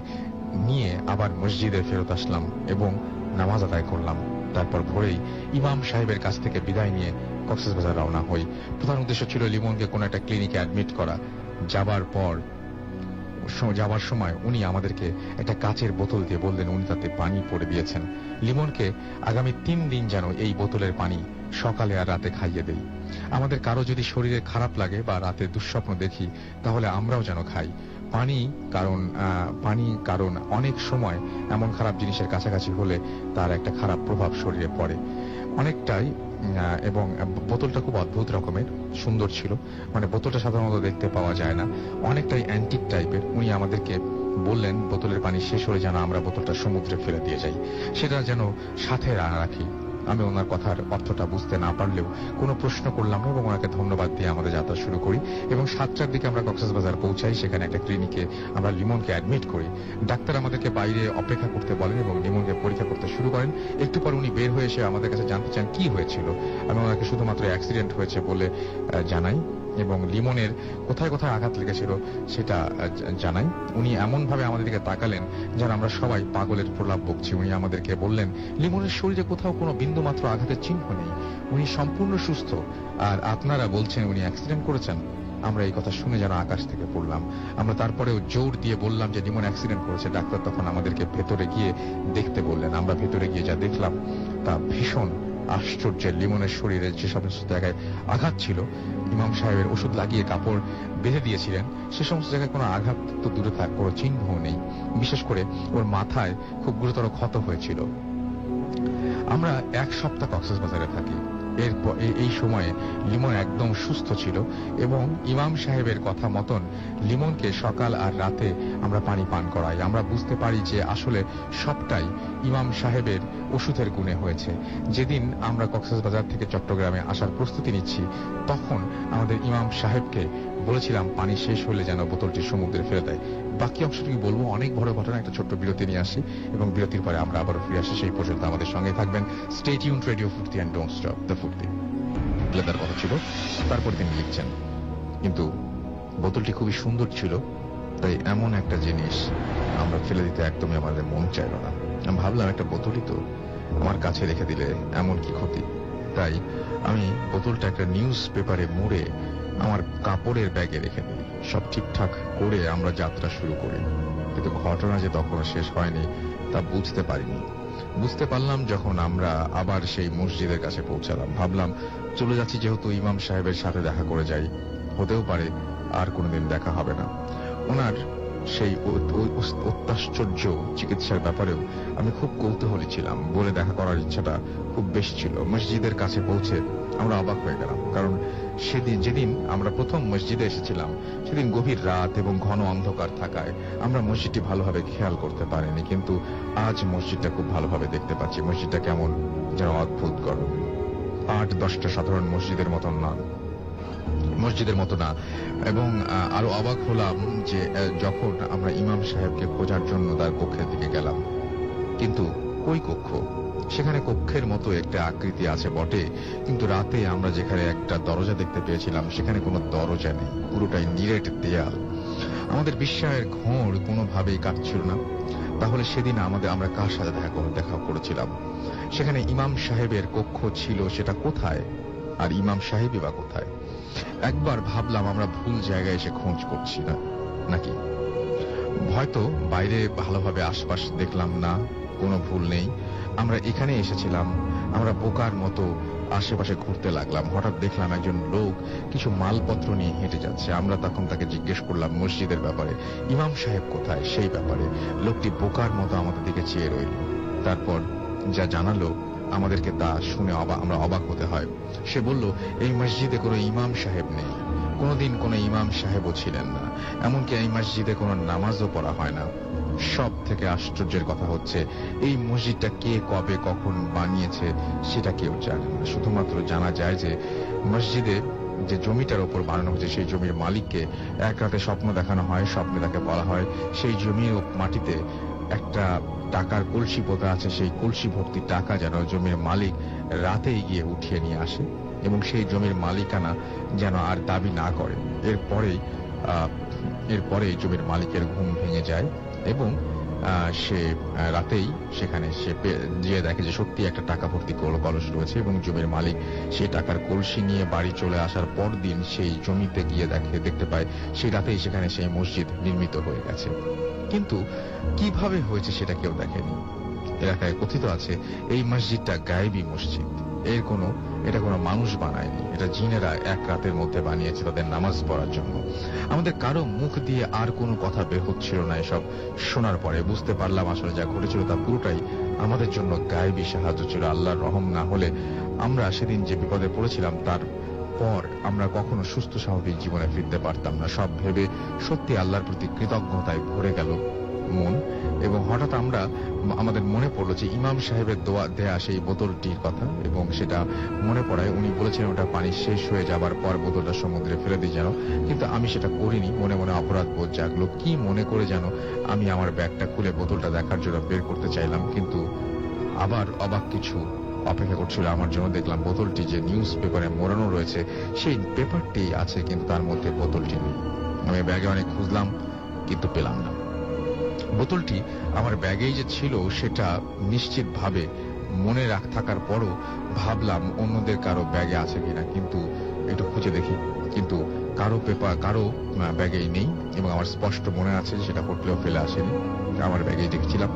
নিয়ে আবার মসজিদে ফেরত আসলাম এবং নামাজ আদায় করলাম। তারপর ভোরেই ইমাম সাহেবের কাছ থেকে বিদায় নিয়ে কক্সবাজার রওনা হই। প্রধান উদ্দেশ্য ছিল লিমনকে কোনো একটা ক্লিনিকে অ্যাডমিট করা। যাবার সময় উনি আমাদেরকে একটা কাচের বোতল দিয়ে বললেন উনি তাতে পানি পড়ে দিয়েছেন। লিমনকে আগামী 3 দিন যেন এই বোতলের পানি সকালে আর রাতে খাইয়ে দেই। আমাদের কারো যদি শরীরে খারাপ লাগে বা রাতে দুঃস্বপ্ন দেখি, তাহলে আমরাও যেন খাই পানি, কারণ অনেক সময় এমন খারাপ জিনিসের কাছাকাছি হলে তার একটা খারাপ প্রভাব শরীরে পড়ে অনেকটাই। এবং বোতলটা খুব অদ্ভুত রকমের সুন্দর ছিল, মানে বোতলটা সাধারণত দেখতে পাওয়া যায় না, অনেকটাই অ্যান্টিক টাইপের। উনি আমাদেরকে বললেন বোতলের পানি শেষ হলে যেন আমরা বোতলটা সমুদ্রে ফেলে দিয়ে যাই, সেটা যেন সাথে রাখি। আমি ওনার কথার অর্থটা বুঝতে না পারলেও কোনো প্রশ্ন করলাম না এবং ওনাকে ধন্যবাদ দিয়ে আমাদের যাত্রা শুরু করি। এবং 7টার দিকে আমরা কক্সবাজার পৌঁছাই। সেখানে একটা ক্লিনিকে আমরা লিমনকে অ্যাডমিট করি। ডাক্তার আমাদেরকে বাইরে অপেক্ষা করতে বলেন এবং লিমনকে পরীক্ষা করতে শুরু করেন। একটু পর উনি বের হয়ে এসে আমাদের কাছে জানতে চান কি হয়েছিল। আমি ওনাকে শুধুমাত্র অ্যাক্সিডেন্ট হয়েছে বলে জানাই এবং লিমনের কোথায় কোথায় আঘাত লেগেছিল সেটা জানাই। উনি এমন ভাবে আমাদের দিকে তাকালেন যেন আমরা সবাই পাগলের প্রলাপ বকছি। উনি আমাদেরকে বললেন লিমনের শরীরে কোথাও কোনো বিন্দু মাত্র আঘাতের চিহ্ন নেই, উনি সম্পূর্ণ সুস্থ, আর আপনারা বলছেন উনি অ্যাক্সিডেন্ট করেছেন। আমরা এই কথা শুনে যেন আকাশ থেকে পড়লাম। আমরা তারপরেও জোর দিয়ে বললাম যে লিমন অ্যাক্সিডেন্ট করেছে। ডাক্তার তখন আমাদেরকে ভেতরে গিয়ে দেখতে বললেন। আমরা ভেতরে গিয়ে যা দেখলাম তা ভীষণ আশ্চর্যের। লিমনের শরীরে যে সমস্ত জায়গায় আঘাত ছিল, ইমাম সাহেবের ওষুধ লাগিয়ে কাপড় বেঁধে দিয়েছিলেন, সে সমস্ত জায়গায় কোনো আঘাত তো দূরে থাক, কোনো চিহ্নও নেই। বিশেষ করে ওর মাথায় খুব গুরুতর ক্ষত হয়েছিল। আমরা 1 সপ্তাহ কক্সবাজারে থাকি। এই সময়ে লিমন একদম সুস্থ ছিল এবং ইমাম সাহেবের কথা মতন লিমনকে সকাল আর রাতে আমরা পানি পান করাই। আমরা বুঝতে পারি যে আসলে সবটাই ইমাম সাহেবের ওষুধের গুণে হয়েছে। যেদিন আমরা কক্সবাজার থেকে চট্টগ্রামে আসার প্রস্তুতি নিচ্ছি, তখন আমাদের ইমাম সাহেবকে বলেছিলাম পানি শেষ হলে যেন বোতলটি সমুদ্রে ফেলে দেয়। বাকি অংশটুকু বলবো, অনেক বড় ঘটনা। একটা ছোট্ট বিরতি নিয়ে আসি এবং বিরতির পরে আমরা আবারও ফিরে আসি। সেই পর্যন্ত আমাদের সঙ্গে থাকবেন। স্টে টিউনড, রেডিও ফুর্তি এন্ড ডোন্ট স্টপ দ্য ফুর্তি। তার কথা ছিল, তারপর তিনি লিখছেন, কিন্তু বোতলটি খুবই সুন্দর ছিল, তাই এমন একটা জিনিস আমরা ফেলে দিতে একদমই আমাদের মন চাইল না। আমি ভাবলাম একটা বোতলই তো, আমার কাছে রেখে দিলে এমন কি ক্ষতি। তাই আমি বোতলটা একটা নিউজ পেপারে মুড়ে আমার কাপড়ের ব্যাগে রেখে দিই। সব ঠিকঠাক করে আমরা যাত্রা শুরু করি, কিন্তু ঘটনা যে তখনও শেষ হয়নি তা বুঝতে পারলাম যখন আমরা আবার সেই মসজিদের কাছে পৌঁছালাম। ভাবলাম চলে যাচ্ছি যেহেতু ইমাম সাহেবের সাথে দেখা করে যাই, হতেও পারে আর কোনোদিন দেখা হবে না। ওনার সেই অত্যাশ্চর্য চিকিৎসার ব্যাপারেও আমি খুব কৌতূহলী ছিলাম। বলে দেখা করার ইচ্ছাটা খুব বেশি ছিল। মসজিদের কাছে পৌঁছে আমরা অবাক হয়ে গেলাম, কারণ যেদিন আমরা প্রথম মসজিদে এসেছিলাম সেদিন গভীর রাত এবং ঘন অন্ধকার থাকায় আমরা মসজিদটি ভালোভাবে খেয়াল করতে পারিনি, কিন্তু আজ মসজিদটা খুব ভালোভাবে দেখতে পাচ্ছি। মসজিদটা কেমন যেন অদ্ভুত গরম, 8-10টা সাধারণ মসজিদের মতো না। এবং আরো অবাক হলাম যে যখন আমরা ইমাম সাহেবকে খোঁজার জন্য তার কক্ষের দিকে গেলাম, কিন্তু ওই কক্ষ, সেখানে কক্ষের মতো একটা আকৃতি আছে বটে, কিন্তু রাতে আমরা যেখানে একটা দরজা দেখতে পেয়েছিলাম সেখানে কোনো দরজা নেই, পুরোটাই নিরেট দেয়াল। আমাদের বিস্ময়ের ঘোর কোনোভাবেই কাটছিল না। তাহলে সেদিন আমরা কার সাথে দেখা করেছিলাম? সেখানে ইমাম সাহেবের কক্ষ ছিল, সেটা কোথায়? আর ইমাম সাহেবই বা কোথায়? একবার ভাবলাম আমরা ভুল জায়গায় এসে খোঁজ করছি না নাকি। হয়তো বাইরে ভালোভাবে আশপাশ দেখলাম না, কোনো ভুল নেই, আমরা এখানে এসেছিলাম। আমরা বোকার মতো আশেপাশে ঘুরতে লাগলাম। হঠাৎ দেখলাম একজন লোক কিছু মালপত্র নিয়ে হেঁটে যাচ্ছে। আমরা তখন তাকে জিজ্ঞেস করলাম মসজিদের ব্যাপারে, ইমাম সাহেব কোথায় সেই ব্যাপারে। লোকটি বোকার মতো আমাদের দিকে চেয়ে রইল। তারপর যা জানালো আমাদেরকে তা শুনে আমরা অবাক হতে হয়। সে বলল, এই মসজিদে কোনো ইমাম সাহেব নেই, কোনোদিন কোনো ইমাম সাহেবও ছিলেন না, এমনকি এই মসজিদে কোনো নামাজও পড়া হয় না। সব থেকে আশ্চর্যের কথা হচ্ছে, এই মসজিদটা কে কবে কখন বানিয়েছে সেটা কেউ জানে না। শুধুমাত্র জানা যায় যে মসজিদে যে জমিটার ওপর বানানো হয়েছে সেই জমির মালিককে এক রাতে স্বপ্ন দেখানো হয়। স্বপ্নে তাকে বলা হয় সেই জমির মাটিতে একটা টাকার কলসি পোতা আছে, সেই কলসি ভর্তি টাকা যেন জমির মালিক রাতেই গিয়ে উঠিয়ে নিয়ে আসে এবং সেই জমির মালিকানা যেন আর দাবি না করে। এরপরে জমির মালিকের ঘুম ভেঙে যায় এবং সে রাতেই সেখানে সে গিয়ে দেখে যে সত্যি একটা টাকা ভর্তি কলস রয়েছে এবং জমির মালিক সেই টাকার কলসি নিয়ে বাড়ি চলে আসার পর দিন সেই জমিতে গিয়ে দেখতে পায় সেই রাতেই সেখানে সেই মসজিদ নির্মিত হয়ে গেছে। কিন্তু কিভাবে হয়েছে সেটা কেউ দেখেনি। এলাকায় কথিত আছে এই মসজিদটা গায়েবী মসজিদ, এটা কোনো মানুষ বানায়নি, এটা জিনেরা এক রাতের মধ্যে বানিয়েছে তাদের নামাজ পড়ার জন্য। আমাদের কারো মুখ দিয়ে আর কোনো কথা বের হচ্ছিল না। এসব শোনার পরে বুঝতে পারলাম আসলে যা ঘটেছিল তা পুরোটাই আমাদের জন্য গায়েবী সাহায্য ছিল। আল্লাহর রহম না হলে আমরা সেদিন যে বিপদে পড়েছিলাম তার পর আমরা কখনো সুস্থ স্বাভাবিক জীবনে ফিরতে পারতাম না। সব ভেবে সত্যি আল্লাহর প্রতি কৃতজ্ঞতায় ভরে গেল মন। এবং হঠাৎ আমাদের মনে পড়লো যে ইমাম সাহেবের দেয়া সেই বোতলটির কথা, এবং সেটা মনে পড়ায় উনি বলেছিলেন ওটা পানি শেষ হয়ে যাবার পর বোতলটা সমুদ্রে ফেলে দিই যেন, কিন্তু আমি সেটা করিনি। মনে মনে অপরাধ বোধ জাগলো। কি মনে করে যেন আমি আমার ব্যাগটা খুলে বোতলটা দেখার জন্য বের করতে চাইলাম, কিন্তু আবার অবাক কিছু অপেক্ষা করছিল আমার জন্য। দেখলাম বোতলটি যে নিউজ পেপারে মোড়ানো রয়েছে সেই পেপারটি আছে, কিন্তু তার মধ্যে বোতলটি নেই। আমি ব্যাগে অনেক খুঁজলাম কিন্তু পেলাম না। বোতলটি আমার ব্যাগেই যে ছিল সেটা নিশ্চিতভাবে মনে থাকার পরও ভাবলাম অন্যদের কারো ব্যাগে আছে কিনা, কিন্তু একটু খুঁজে দেখি, কিন্তু কারো ব্যাগেই নেই। এবং আমার স্পষ্ট মনে আছে যে সেটা হোটেলেও ফেলে আসেনি, আমার ব্যাগেই দেখছিলাম।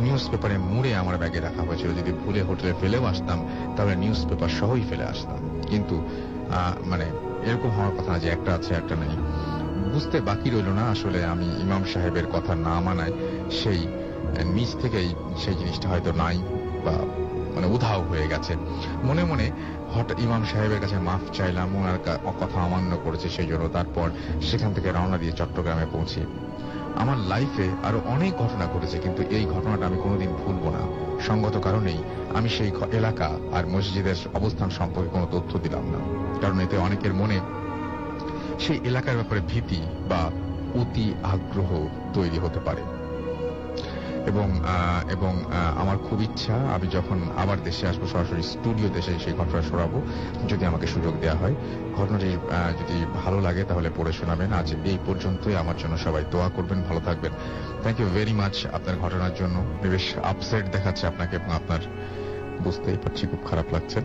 নিউজ পেপারে মুড়ে আমার ব্যাগে রাখা হয়েছিল। যদি ভুলে হোটেলে ফেলেও আসতাম তাহলে নিউজ পেপার সহই ফেলে আসতাম, কিন্তু এরকম হওয়ার কথা না যে একটা আছে একটা নেই। বুঝতে বাকি রইল না আসলে আমি ইমাম সাহেবের কথা না মানায় সেই নিজ থেকেই সেই জিনিসটা হয়তো নাই বা উধাও হয়ে গেছে। মনে মনে হঠাৎ ইমাম সাহেবের কাছে মাফ চাইলাম, ওনার কথা অমান্য করেছে সেই জন্য। তারপর সেখান থেকে রওনা দিয়ে চট্টগ্রামে পৌঁছি। আমার লাইফে আরো অনেক ঘটনা ঘটেছে, কিন্তু এই ঘটনাটা আমি কোনোদিন ভুলবো না। সঙ্গত কারণেই আমি সেই এলাকা আর মসজিদের অবস্থান সম্পর্কে কোনো তথ্য দিলাম না, কারণ এতে অনেকের মনে সেই এলাকার ব্যাপারে ভীতি বা অতি আগ্রহ তৈরি হতে পারে। এবং আমার খুব ইচ্ছা আমি যখন আবার দেশে আসবো সরাসরি স্টুডিও দেশে সেই ঘটনা শোনাবো, যদি আমাকে সুযোগ দেওয়া হয়। ঘটনাটি যদি ভালো লাগে তাহলে পড়ে শোনাবেন। আজ এই পর্যন্তই। আমার জন্য সবাই দোয়া করবেন, ভালো থাকবেন। থ্যাংক ইউ ভেরি মাচ আপনার ঘটনার জন্য। বেশ আপসেট দেখাচ্ছে আপনাকে এবং আপনার বুঝতেই পারছি খুব খারাপ লাগছে।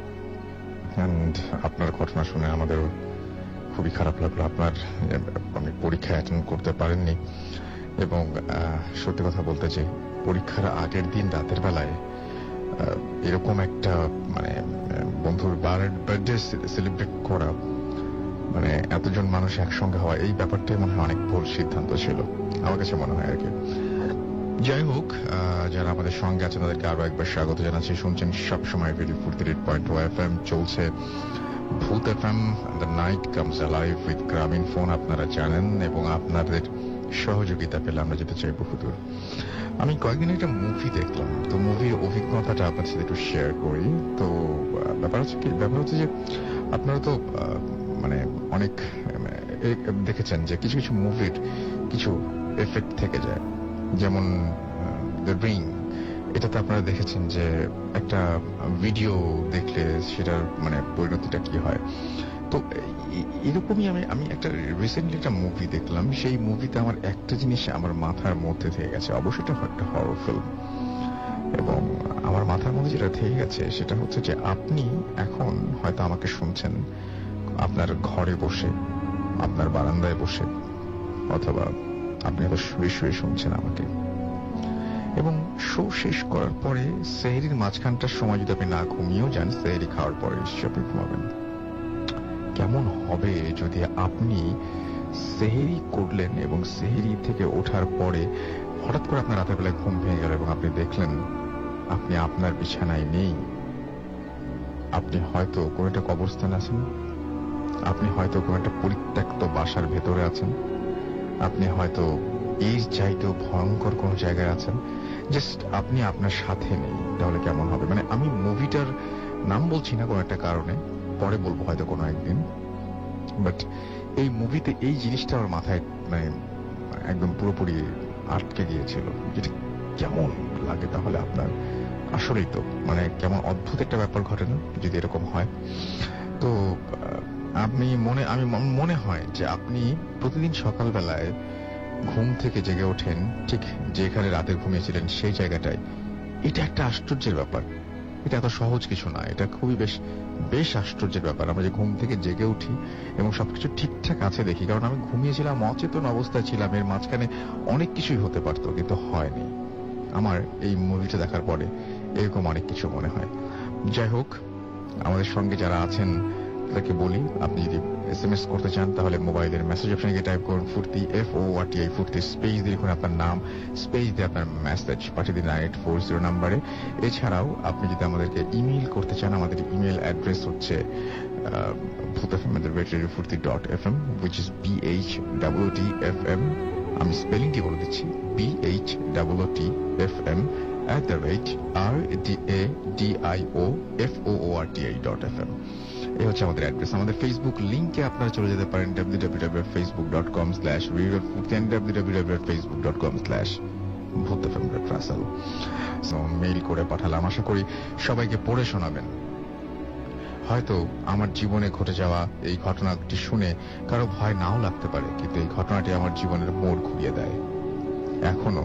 অ্যান্ড আপনার ঘটনা শুনে আমাদের খুবই খারাপ লাগলো। আপনি পরীক্ষা অ্যাটেন্ড করতে পারেননি, এবং সত্যি কথা বলতে যে পরীক্ষার আগের দিন রাতের বেলায় এরকম একটা বন্ধুর বার্থডে সেলিব্রেট করা মানে এতজন মানুষ একসঙ্গে হওয়া এই ব্যাপারটাই মনে হয় অনেক ভুল সিদ্ধান্ত ছিল, আমার কাছে মনে হয় আর কি। যাই হোক, যারা আমাদের সঙ্গে আছেন তাদেরকে আরো একবার স্বাগত জানাচ্ছি। শুনছেন সবসময় রেডিও 48.2 FM, চলছে ভূত FM, the night comes alive with গ্রামীণ ফোন, আপনারা জানেন, এবং আপনাদের সহযোগিতা পেলে আমরা যেতে চাই বহুদূর। আমি কয়েকদিন একটা মুভি দেখলাম, তো মুভির অভিজ্ঞতাটা আপনার সাথে একটু শেয়ার করি। তো ব্যাপার হচ্ছে যে আপনারা তো মানে অনেক দেখেছেন যে কিছু কিছু মুভির কিছু এফেক্ট থেকে যায়, যেমন দ্য রিং। এটাতে আপনারা দেখেছেন যে একটা ভিডিও দেখলে সেটার মানে পরিণতিটা কি হয়। তো এরকমই আমি একটা রিসেন্টলি একটা মুভি দেখলাম, সেই মুভিতে আমার একটা জিনিস আমার মাথার মধ্যে থেকে গেছে। অবশ্যই এটা একটা হরর ফিল্ম, এবং আমার মাথার মধ্যে যেটা থেকে গেছে সেটা হচ্ছে যে আপনি এখন হয়তো আমাকে শুনছেন আপনার ঘরে বসে, আপনার বারান্দায় বসে, অথবা আপনি হয়তো শুয়ে শুয়ে শুনছেন আমাকে, এবং শো শেষ করার পরে সেহরির মাঝখানটার সময় যদি আপনি না ঘুমিয়েও যান, সেহরি খাওয়ার পরে নিশ্চয়ই আপনি ঘুমাবেন। কেমন হবে যদি আপনি সেহরি করলেন এবং সেহরি থেকে ওঠার পরে হঠাৎ করে আপনার রাতের বেলায় ঘুম ভেঙে গেল এবং আপনি দেখলেন আপনি আপনার বিছানায় নেই। আপনি হয়তো কোন একটা কবরস্থানে আছেন, আপনি হয়তো কোন একটা পরিত্যক্ত বাসার ভেতরে আছেন, আপনি হয়তো এর চাইতেও ভয়ঙ্কর কোন জায়গায় আছেন, জাস্ট আপনি আপনার সাথে নেই। তাহলে কেমন হবে? মানে আমি মুভিটার নাম বলছি না কোনো একটা কারণে, পরে বলবো হয়তো কোনো একদিন, বাট এই মুভিতে এই জিনিসটা আমার মাথায় মানে একদম পুরোপুরি আটকে গিয়েছিল। যেটা কেমন লাগে তাহলে আপনার? আসলেই তো মানে কেমন অদ্ভুত একটা ব্যাপার ঘটে না যদি এরকম হয়? তো আমি মনে হয় যে আপনি প্রতিদিন সকালবেলায় ঘুম থেকে জেগে ওঠেন ঠিক যেখানে রাতে ঘুমিয়েছিলেন সেই জায়গাটায়। এটা একটা আশ্চর্যের ব্যাপার, এটা এত সহজ কিছু না, এটা খুবই বেশ আশ্চর্যের ব্যাপার। আমরা যে ঘুম থেকে জেগে উঠি এবং সবকিছু ঠিকঠাক আছে দেখি, কারণ আমি ঘুমিয়েছিলাম, অচেতন অবস্থায় ছিলাম, এর মাঝখানে অনেক কিছুই হতে পারতো কিন্তু হয়নি। আমার এই মুভিটা দেখার পরে এরকম অনেক কিছু মনে হয়। যাই হোক, আমাদের সঙ্গে যারা আছেন তাদেরকে বলি, আপনি যদি SMS করতে চান তাহলে মোবাইলের মেসেজ অপশনে গিয়ে টাইপ করুন ফুর্তি, FORTI ফুর্তি, স্পেস দিয়ে লিখুন আপনার নাম, স্পেস দিয়ে আপনার মেসেজ পাঠিয়ে দিন 9840 নাম্বারে। এছাড়াও আপনি যদি আমাদেরকে ইমেইল করতে চান, আমাদের ইমেইল অ্যাড্রেস হচ্ছে bhutfm@radiofurti.fm, which is BHOOTFM। আমি স্পেলিংটি বলে দিচ্ছি, BHOOTFM @RADIOFOORTI.fm। এই হচ্ছে আমাদের অ্যাড্রেস। আমাদের ফেসবুক লিংকে আপনারা চলে যেতে পারেন www.facebook.com/radiofurti and www.facebook.com/bhutfm.russell। মেইল করে পাঠালাম, আশা করি সবাইকে পড়ে শোনাবেন। হয়তো আমার জীবনে ঘটে যাওয়া এই ঘটনাটি শুনে কারো ভয় নাও লাগতে পারে, কিন্তু এই ঘটনাটি আমার জীবনের মোড় ঘুরিয়ে দেয়। এখনো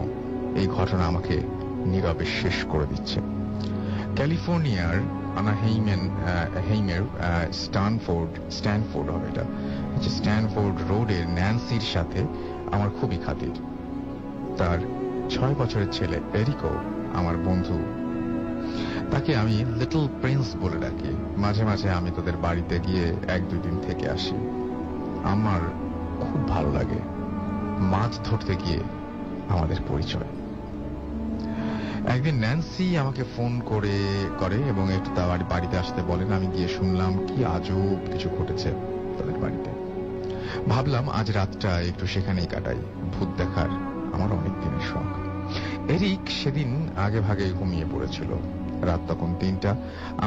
এই ঘটনা আমাকে নীরবে শেষ করে দিচ্ছে। ক্যালিফোর্নিয়ার আনাহেইমের স্ট্যানফোর্ড হবে এটা, স্ট্যানফোর্ড রোডের ন্যান্সির সাথে আমার খুবই খাতির। তার 6 বছরের ছেলে এরিকো আমার বন্ধু, তাকে আমি লিটল প্রিন্স বলে ডাকি। মাঝে মাঝে আমি তাদের বাড়িতে গিয়ে 1-2 দিন থেকে আসি। আমার খুব ভালো লাগে। মাছ ধরতে গিয়ে আমাদের পরিচয়। একদিন ন্যান্সি আমাকে ফোন করে এবং একটু তার বাড়িতে আসতে বলেন। আমি গিয়ে শুনলাম কি আজব কিছু ঘটেছে তাদের বাড়িতে। ভাবলাম আজ রাতটা একটু সেখানেই কাটাই। ভূত দেখার আমার অনেক দিনের শখ। এরিক সেদিন আগে ভাগে ঘুমিয়ে পড়েছিল। রাত তখন 3টা।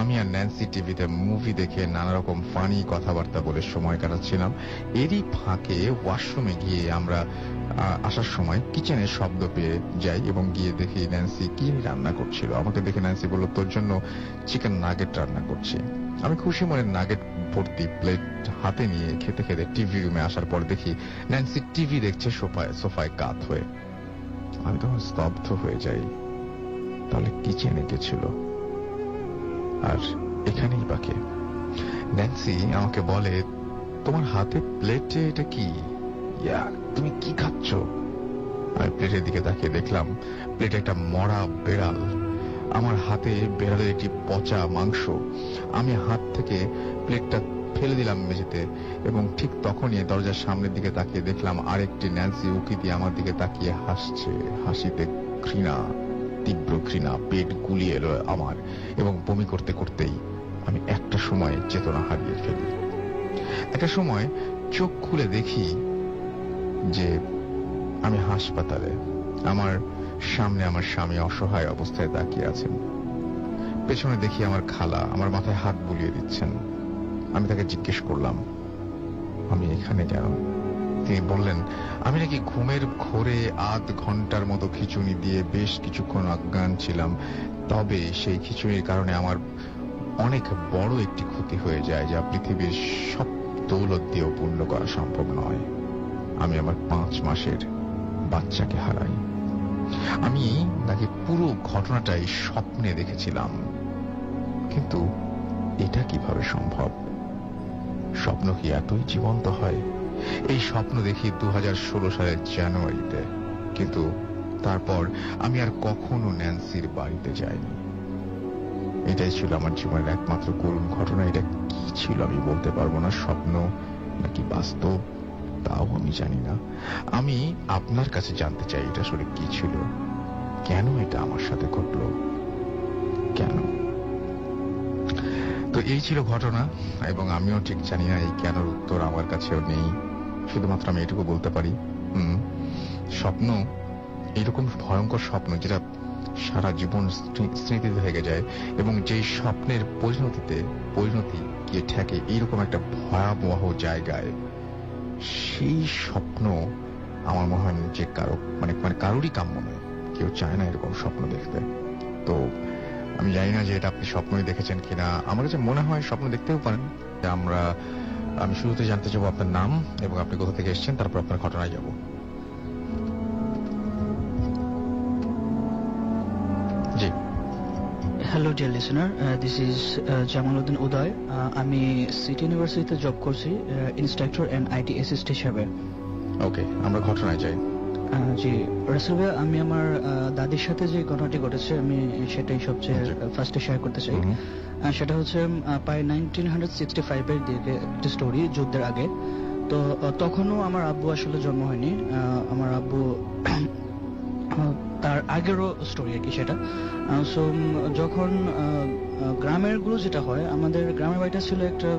আমি আর ন্যান্সি টিভিতে মুভি দেখে নানা রকম ফানি কথাবার্তা বলে সময় কাটাচ্ছিলাম। এরই ফাঁকে ওয়াশরুমে গিয়ে আমরা আসার সময় কিচেনের শব্দ পেয়ে যাই এবং গিয়ে দেখি ন্যান্সি কি রান্না করছিল। আমাকে দেখে ন্যান্সি বলল, তোর জন্য চিকেন নাগেট রান্না করছি। আমি খুশি মনে নাগেট ভর্তি প্লেট হাতে নিয়ে খেতে খেতে টিভি রুমে আসার পর দেখি ন্যান্সি টিভি দেখছে সোফায় কাত হয়ে। আমি তখন স্তব্ধ হয়ে যাই। তাহলে কিচেনে গেছিল, আর এখানেই বাকি। ন্যান্সি আমাকে বলে, তোমার হাতে প্লেটে এটা কি? তুমি কি খাচ্ছ? আমি প্লেটের দিকে তাকিয়ে দেখলাম প্লেটে একটা মরা বেড়াল। আমার হাতে বেড়ালের একটি পচা মাংস। আমি হাত থেকে প্লেটটা ফেলে দিলাম মেঝেতে, এবং ঠিক তখনই দরজার সামনের দিকে তাকিয়ে দেখলাম আরেকটি ন্যান্সি উকি দিয়ে আমার দিকে তাকিয়ে হাসছে। হাসিতে ঘৃণা, তীব্র ঘৃণা পেট গুলিয়ে এলো আমার, এবং বমি করতে করতেই আমি একটা সময় চেতনা হারিয়ে ফেলি। একটা সময় চোখ খুলে দেখি যে আমি হাসপাতালে। আমার সামনে আমার স্বামী অসহায় অবস্থায় তাকিয়ে আছেন। পেছনে দেখি আমার খালা আমার মাথায় হাত বুলিয়ে দিচ্ছেন। আমি তাকে জিজ্ঞেস করলাম, আমি এখানে কেন? তিনি বললেন, আমি নাকি ঘুমের ঘোরে আধ ঘন্টার মতো খিঁচুনি দিয়ে বেশ কিছুক্ষণ অজ্ঞান ছিলাম। তবে সেই খিঁচুনির কারণে আমার অনেক বড় একটি ক্ষতি হয়ে যায়, যা পৃথিবীর সব দৌলত দিয়েও পূর্ণ করা সম্ভব নয়। আমি আমার 5 মাসের বাচ্চাকে হারাই। আমি নাকি পুরো ঘটনাটাই স্বপ্নে দেখেছিলাম। কিন্তু এটা কিভাবে সম্ভব? স্বপ্ন কি এতই জীবন্ত হয়? এই স্বপ্ন দেখি 2016 সালের জানুয়ারিতে। কিন্তু তারপর আমি আর কখনো ন্যান্সির বাড়িতে যাইনি। এটাই ছিল আমার জীবনের একমাত্র করুণ ঘটনা। এটা কি ছিল আমি বলতে পারবো না, স্বপ্ন নাকি বাস্তব তাও আমি জানি না। আমি আপনার কাছে জানতে চাই এটা আসলে কি ছিল, কেন এটা আমার সাথে ঘটলো, কেন? তো এই ছিল ঘটনা, এবং আমিও ঠিক জানি না এই কেনর উত্তর আমার কাছেও নেই। শুধুমাত্র আমি এটুকু বলতে পারি, স্বপ্ন এরকম ভয়ঙ্কর স্বপ্ন যেটা সারা জীবন স্মৃতিতে থেকে যায়, এবং যেই স্বপ্নের পরিণতি গিয়ে ঠেকে এইরকম একটা ভয়াবহ জায়গায়, সেই স্বপ্ন আমার মনে হয় যে মানে কারোরই কাম্য নয়। কেউ চায় না এরকম স্বপ্ন দেখতে। তো আমি জানি না যে এটা আপনি স্বপ্নই দেখেছেন কিনা। আমার কাছে মনে হয় স্বপ্ন দেখতেও পারেন। আমি শুরুতে জানতে চাবো আপনার নাম এবং আপনি কোথা থেকে এসেছেন, তারপর আপনার ঘটনায় যাব। জি। Hello dear listener, this is Jamaluddin Uday. আমি সিটি ইউনিভার্সিটিতে জব করছি ইনস্ট্রাক্টর এন্ড আইটি অ্যাসিস্ট হিসেবে। ওকে, আমরা ঘটনায় যাই। জি রাসেল ভাই, আমি আমার দাদির সাথে যে ঘটনাটি ঘটেছে আমি সেটাই সবচেয়ে ফার্স্টে শেয়ার করতে চাই। সেটা হচ্ছে প্রায় 1965 এর দিকে একটা স্টোরি, যুদ্ধের আগে। তো তখনও আমার আব্বু আসলে জন্ম হয়নি। আমার আব্বু তার আগেরও স্টোরি আর কি সেটা। সো যখন গ্রামের গুলো যেটা হয়, আমাদের গ্রামের বাড়িটা ছিল একটা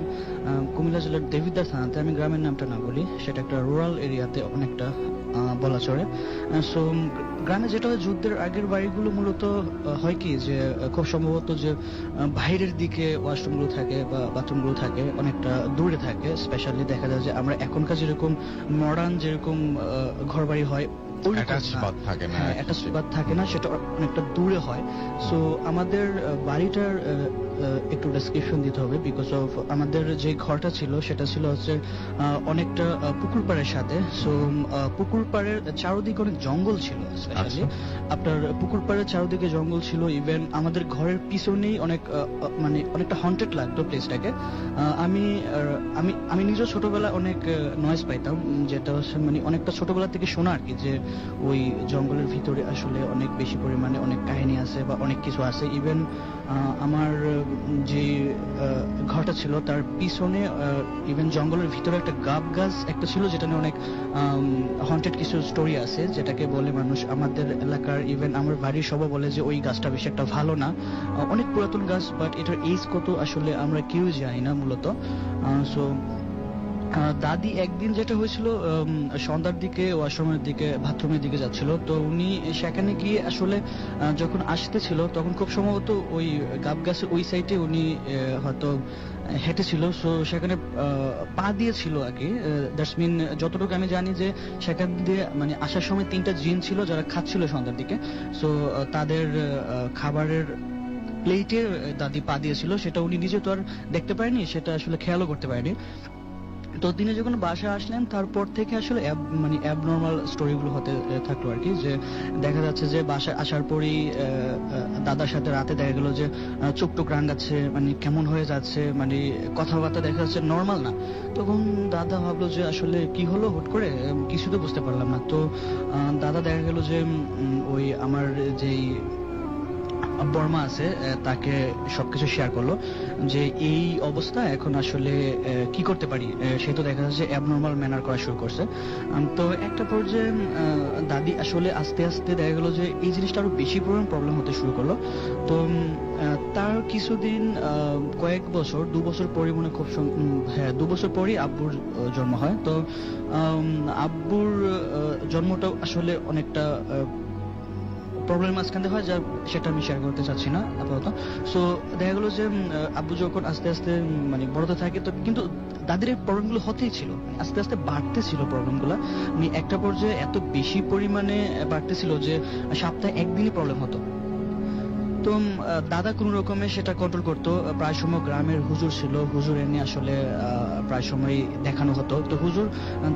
কুমিল্লা জেলার দেবিদ্বার থানাতে। আমি গ্রামের নামটা না বলি, সেটা একটা রুরাল এরিয়াতে অনেকটা বলা চলে। সো গ্রামে যেটা হয়, যুদ্ধের আগের বাড়িগুলো মূলত হয় কি যে খুব সম্ভবত যে বাইরের দিকে ওয়াশরুমগুলো থাকে বা বাথরুমগুলো থাকে অনেকটা দূরে থাকে। স্পেশালি দেখা যায় যে আমরা এখনকার যেরকম মডার্ন যেরকম ঘর বাড়ি হয় থাকে না, সেটা অনেকটা দূরে হয়। সো আমাদের বাড়িটার একটু ডেসক্রিপশন দিতে হবে, বিকজ অফ আমাদের যে ঘরটা ছিল সেটা ছিল হচ্ছে অনেকটা পুকুর পাড়ের সাথে। সো পুকুর পাড়ের চারদিকে অনেক জঙ্গল ছিল। স্পেশালি আপনার পুকুর পাড়ের চারদিকে জঙ্গল ছিল। ইভেন আমাদের ঘরের পিছনেই মানে অনেকটা হন্টেড লাগতো প্লেসটাকে। আমি আমি আমি নিজেও ছোটবেলা অনেক নয়েজ পাইতাম, যেটা হচ্ছে মানে অনেকটা ছোটবেলা থেকে শোনা আর কি, যে ওই জঙ্গলের ভিতরে আসলে অনেক বেশি পরিমাণে অনেক কাহিনী আছে বা অনেক কিছু আছে। ইভেন আমার যে ঘরটা ছিল তার পিছনে ইভেন জঙ্গলের ভিতরে একটা গাব গাছ একটা ছিল, যেটা নিয়ে অনেক হন্টেড কিছু স্টোরি আছে, যেটাকে বলে মানুষ আমাদের এলাকার ইভেন আমার বাড়ির সবাই বলে যে ওই গাছটা বেশি একটা ভালো না, অনেক পুরাতন গাছ, বাট এটার এজ কত আসলে আমরা কেউ জানি না মূলত। সো দাদি একদিন যেটা হয়েছিল, সন্ধ্যার দিকে ওয়াশরুমের দিকে বাথরুমের দিকে যাচ্ছিল। তো উনি সেখানে গিয়ে আসলে যখন আসতেছিল তখন খুব সম্ভবত ওই গাব গাছের ওই সাইডে উনি হয়তো হেঁটেছিল। সো সেখানে পা দিয়েছিল আগে। দ্যাটস মিন যতটুকু আমি জানি যে সেখান দিয়ে মানে আসার সময় 3টা জিন ছিল যারা খাচ্ছিল সন্ধ্যার দিকে। সো তাদের খাবারের প্লেটে দাদি পা দিয়েছিল, সেটা উনি নিজে তো আর দেখতে পারেনি, সেটা আসলে খেয়ালও করতে পারেনি। তো তিনি যখন বাসায় আসলেন তারপর থেকে আসলে মানে অ্যাবনর্মাল স্টোরিগুলো হতে থাকলো আর কি, যে দেখা যাচ্ছে যে বাসায় আসার পরেই দাদার সাথে রাতে দেখা গেল যে চোখ টোক রাঙাচ্ছে, মানে কেমন হয়ে যাচ্ছে, মানে কথাবার্তা দেখা যাচ্ছে নর্মাল না। তখন দাদা ভাবলো যে আসলে কি হলো হুট করে, কিছু তো বুঝতে পারলাম না। তো দাদা দেখা গেল যে ওই আমার যেই বর্মা আছে তাকে সবকিছু শেয়ার করলো যে এই অবস্থা এখন আসলে কি করতে পারি। সে তো দেখা যাচ্ছে অ্যাবনর্মাল ম্যানার করা শুরু করছে। তো একটা পর্যায়ে দাদি আসলে আস্তে আস্তে দেখা গেল যে এই জিনিসটা আরো বেশি প্রবলেম হতে শুরু করলো। তো তার কিছুদিন কয়েক বছর 2 বছর পরে মনে খুব হ্যাঁ 2 বছর পরই আব্বুর জন্ম হয়। তো আব্বুর জন্মটা আসলে অনেকটা প্রবলেম মাঝখান দিয়ে হয়, যা সেটা আমি শেয়ার করতে চাচ্ছি না আপাতত। সো দেখা গেলো যে আব্বু যখন আস্তে আস্তে মানে বড়তে থাকে, তো কিন্তু দাদির এই প্রবলেমগুলো হতেই ছিল, আস্তে আস্তে বাড়তেছিল প্রবলেমগুলো। মানে একটা পর্যায়ে এত বেশি পরিমাণে বাড়তেছিল যে সপ্তাহে একদিনই প্রবলেম হতো। তো দাদা কোন রকমে সেটা কন্ট্রোল করতো। প্রায় সময় গ্রামের হুজুর ছিল, হুজুর এনে আসলে প্রায় সময় দেখানো হতো। তো হুজুর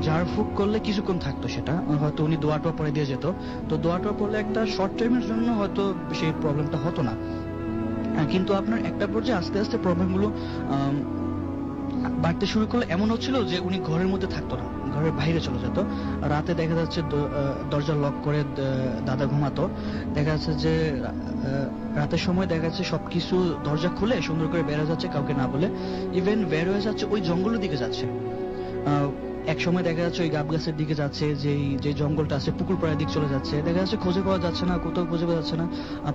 ঝাড় ফুঁক করলে কিছুক্ষণ থাকতো, সেটা হয়তো উনি দোয়া টোয়া পরে দিয়ে যেত। তো দোয়া টোয়া পড়লে একটা শর্ট টাইমের জন্য হয়তো সেই প্রবলেমটা হতো না। কিন্তু আপনার একটা পর্যায়ে আস্তে আস্তে প্রবলেমগুলো বাড়তে শুরু করলো। এমন হচ্ছিল যে উনি ঘরের মধ্যে থাকতো না, ঘরের বাইরে চলে যেত। রাতে দেখা যাচ্ছে দরজা লক করে দাদা ঘুমাতো। দেখা যাচ্ছে যে রাতের সময় দেখা যাচ্ছে সবকিছু দরজা খুলে সুন্দর করে বের হয়ে যাচ্ছে কাউকে না বলে। ইভেন বের হয়ে যাচ্ছে ওই জঙ্গলের দিকে যাচ্ছে। এক সময় দেখা যাচ্ছে ওই গাব গাছের দিকে যাচ্ছে, যে জঙ্গলটা আছে পুকুর পাড়ের দিকে চলে যাচ্ছে। দেখা যাচ্ছে খুঁজে পাওয়া যাচ্ছে না, কোথাও খুঁজে পাওয়া যাচ্ছে না।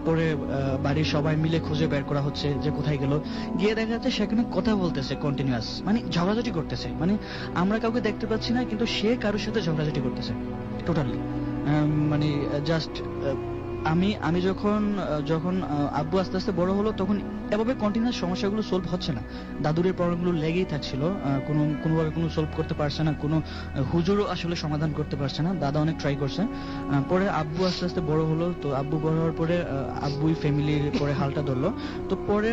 পরে বাড়ির সবাই মিলে খুঁজে বের করা হচ্ছে যে কোথায় গেল। গিয়ে দেখা যাচ্ছে সেখানে কথা বলতেছে কন্টিনিউয়াস, মানে ঝগড়াঝাটি করতেছে। মানে আমরা কাউকে দেখতে পাচ্ছি না, কিন্তু সে কারোর সাথে ঝগড়াঝাটি করতেছে টোটালি। মানে জাস্ট আমি যখন আব্বু আস্তে আস্তে বড় হলো, তখন এভাবে কন্টিনিউয়াস সমস্যাগুলো সলভ হচ্ছে না। দাদুর এই প্রবলেমগুলো লেগেই থাকছিল, কোনোভাবে কোনো সলভ করতে পারছে না, কোনো হুজুরও আসলে সমাধান করতে পারছে না। দাদা অনেক ট্রাই করছে। পরে আব্বু আস্তে আস্তে বড় হলো। তো আব্বু বড় হওয়ার পরে আব্বুই ফ্যামিলির পরে হালটা ধরলো। তো পরে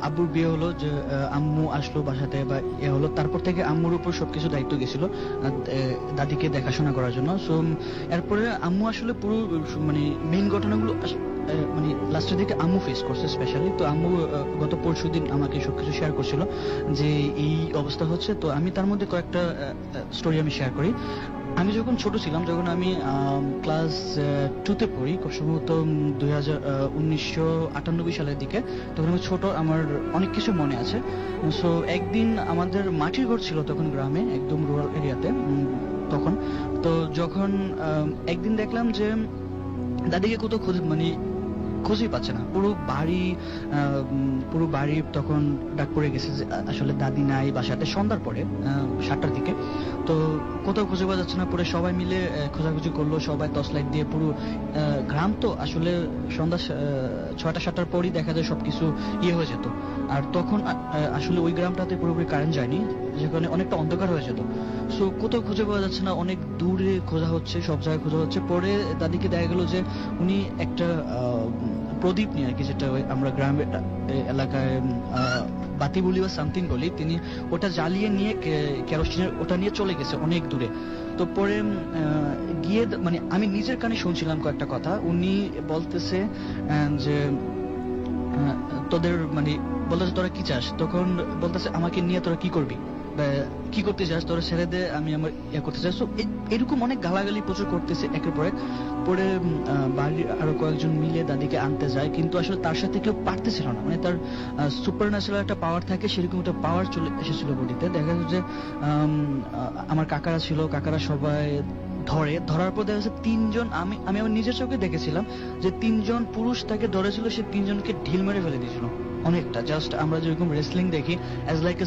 আব্বুর বিয়ে হলো, যে আম্মু আসলো বাসাতে বা হলো। তারপর থেকে আম্মুর উপর সবকিছু দায়িত্ব গেছিল দাদিকে দেখাশোনা করার জন্য। সো এরপরে আম্মু আসলে পুরো মানে মেইন ঘটনাগুলো মানে লাস্টের দিকে আম্মু ফেস করছে স্পেশালি। তো আম্মু গত পরশুদিন আমাকে সবকিছু শেয়ার করছিল যে এই অবস্থা হচ্ছে। তো আমি তার মধ্যে কয়েকটা স্টোরি আমি শেয়ার করি। আমি যখন ছোট ছিলাম, যখন আমি ক্লাস 2তে পড়ি, খুব সম্ভবত 1998 সালের দিকে, তখন আমি ছোট, আমার অনেক কিছু মনে আছে। সো একদিন আমাদের মাটির ঘর ছিল তখন গ্রামে, একদম রুরাল এরিয়াতে তখন। তো যখন একদিন দেখলাম যে দাদিকে কোথাও খুঁজেই পাচ্ছে না। পুরো বাড়ি তখন ডাক পড়ে গেছে যে আসলে দাদি নাই বাসাতে। সন্ধ্যার পরে 7টার দিকে, তো কোথাও খুঁজে পাওয়া যাচ্ছে না। পরে সবাই মিলে খোঁজাখুঁজি করলো, সবাই টর্চ লাইট দিয়ে। পুরো গ্রাম তো আসলে সন্ধ্যা 6টা-7টার পরই দেখা যায় সবকিছু হয়ে যেত। আর তখন আসলে ওই গ্রামটাতে পুরোপুরি কারেন্ট যায়নি, যেখানে অনেকটা অন্ধকার হয়ে যেত। সো কোথাও খুঁজে পাওয়া যাচ্ছে না, অনেক দূরে খোঁজা হচ্ছে, সব জায়গায় খোঁজা হচ্ছে। পরে দাদিকে দেখা গেল যে উনি একটা প্রদীপ নিয়ে, আর কি, যেটা আমরা গ্রামের এলাকায় বাতি বলি বা সামথিং বলি, তিনি ওটা জ্বালিয়ে নিয়ে কেরোসিনের ওটা নিয়ে চলে গেছে অনেক দূরে। তো পরে গিয়ে মানে আমি নিজের কানে শুনছিলাম কয়েকটা কথা। উনি বলতেছে যে তোদের মানে বলতেছে তোরা কি চাস, তখন বলতেছে আমাকে নিয়ে তোরা কি করবি, কি করতে চাস, তোরা ছেড়ে দে, আমি আমার করতে চাই। এরকম অনেক গালাগালি প্রচুর করতেছে একের পর এক। পরে বাড়ির আরো কয়েকজন মিলে দাদিকে আনতে যায়, কিন্তু আসলে তার সাথে কেউ পারতেছিল না। মানে তার সুপার ন্যাচারাল একটা পাওয়ার থাকে, সেরকম একটা পাওয়ার চলে এসেছিল বডিতে। দেখা যাচ্ছে যে আমার কাকারা ছিল, কাকারা সবাই ধরার পর দেখা যাচ্ছে 3জন, আমি আমার নিজের চোখে দেখেছিলাম যে 3জন পুরুষ তাকে ধরেছিল, সে 3জনকে ঢিল মেরে ফেলে দিয়েছিল অনেকটা। জাস্ট আমরা যেরকম রেসলিং দেখি, অ্যাজ লাইক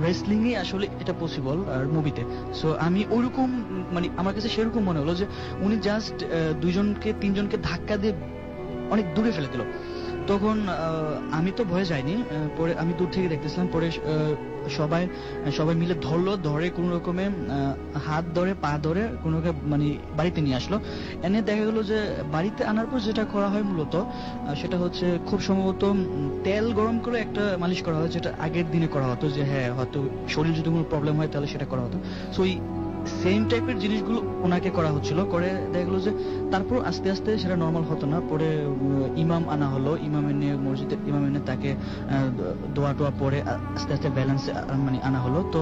রেসলিং ই আসলে এটা পসিবল আর মুভিতে। সো আমি ওইরকম মানে আমার কাছে সেরকম মনে হলো যে উনি জাস্ট 3জনকে ধাক্কা দিয়ে অনেক দূরে ফেলে দিল। তখন আমি তো ভয়ে যাইনি, পরে আমি দূর থেকে দেখতেছিলাম। পরে সবাই মিলে ধরে কোনো রকমে হাত ধরে পা ধরে কোনো মানে বাড়িতে নিয়ে আসলো। এনে দেখা গেলো যে বাড়িতে আনার পর যেটা করা হয় মূলত সেটা হচ্ছে খুব সম্ভবত তেল গরম করে একটা মালিশ করা হয়, যেটা আগের দিনে করা হতো, যে হ্যাঁ হয়তো শরীর যদি কোনো প্রবলেম হয় তাহলে সেটা করা হতো। সো সেম টাইপের জিনিসগুলো ওনাকে করা হচ্ছিল। করে দেখা গেলো যে তারপর আস্তে আস্তে সেটা নর্মাল হতো না। পরে ইমাম আনা হলো, মসজিদের ইমাম এনে তাকে দোয়া টোয়া পরে আস্তে আস্তে ব্যালেন্স মানে আনা হলো। তো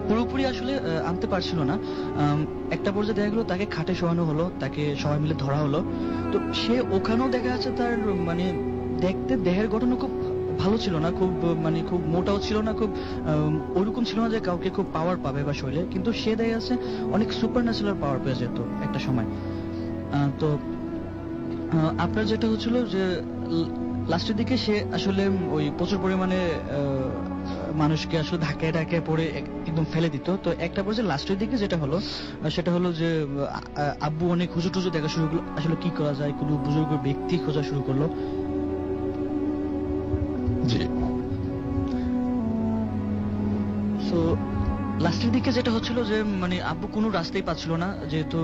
পুরোপুরি আসলে আনতে পারছিল না। একটা পর্যায়ে দেখা গেলো তাকে খাটে শোয়ানো হলো, তাকে সবাই মিলে ধরা হলো। তো সে ওখানেও দেখা যাচ্ছে তার মানে দেখতে দেহের গঠন খুব ভালো ছিল না, খুব মানে খুব মোটাও ছিল না, খুব ওরকম ছিল না যে কাউকে খুব পাওয়ার পাবে বা শরীরে, কিন্তু সে দেখা যাচ্ছে অনেক সুপার ন্যাচুরাল পাওয়ার পেয়ে যেত একটা সময়। তো আপনার যেটা হচ্ছিল যে লাস্টের দিকে সে আসলে ওই প্রচুর পরিমাণে মানুষকে আসলে ধাক্কায় ধাক্কায় পড়ে একদম ফেলে দিত। তো একটা পর্যায়ে লাস্টের দিকে যেটা হলো সেটা হলো যে আব্বু অনেক হুজুর টুজুর দেখা শুরু করলো, আসলে কি করা যায়, কোনো বুজুর্গ ব্যক্তি খোঁজা শুরু করলো। জি। তো লাস্টের দিকে যেটা হচ্ছিল যে মানে আব্বু কোনো রাস্তাই পাচ্ছিল না, যেহেতু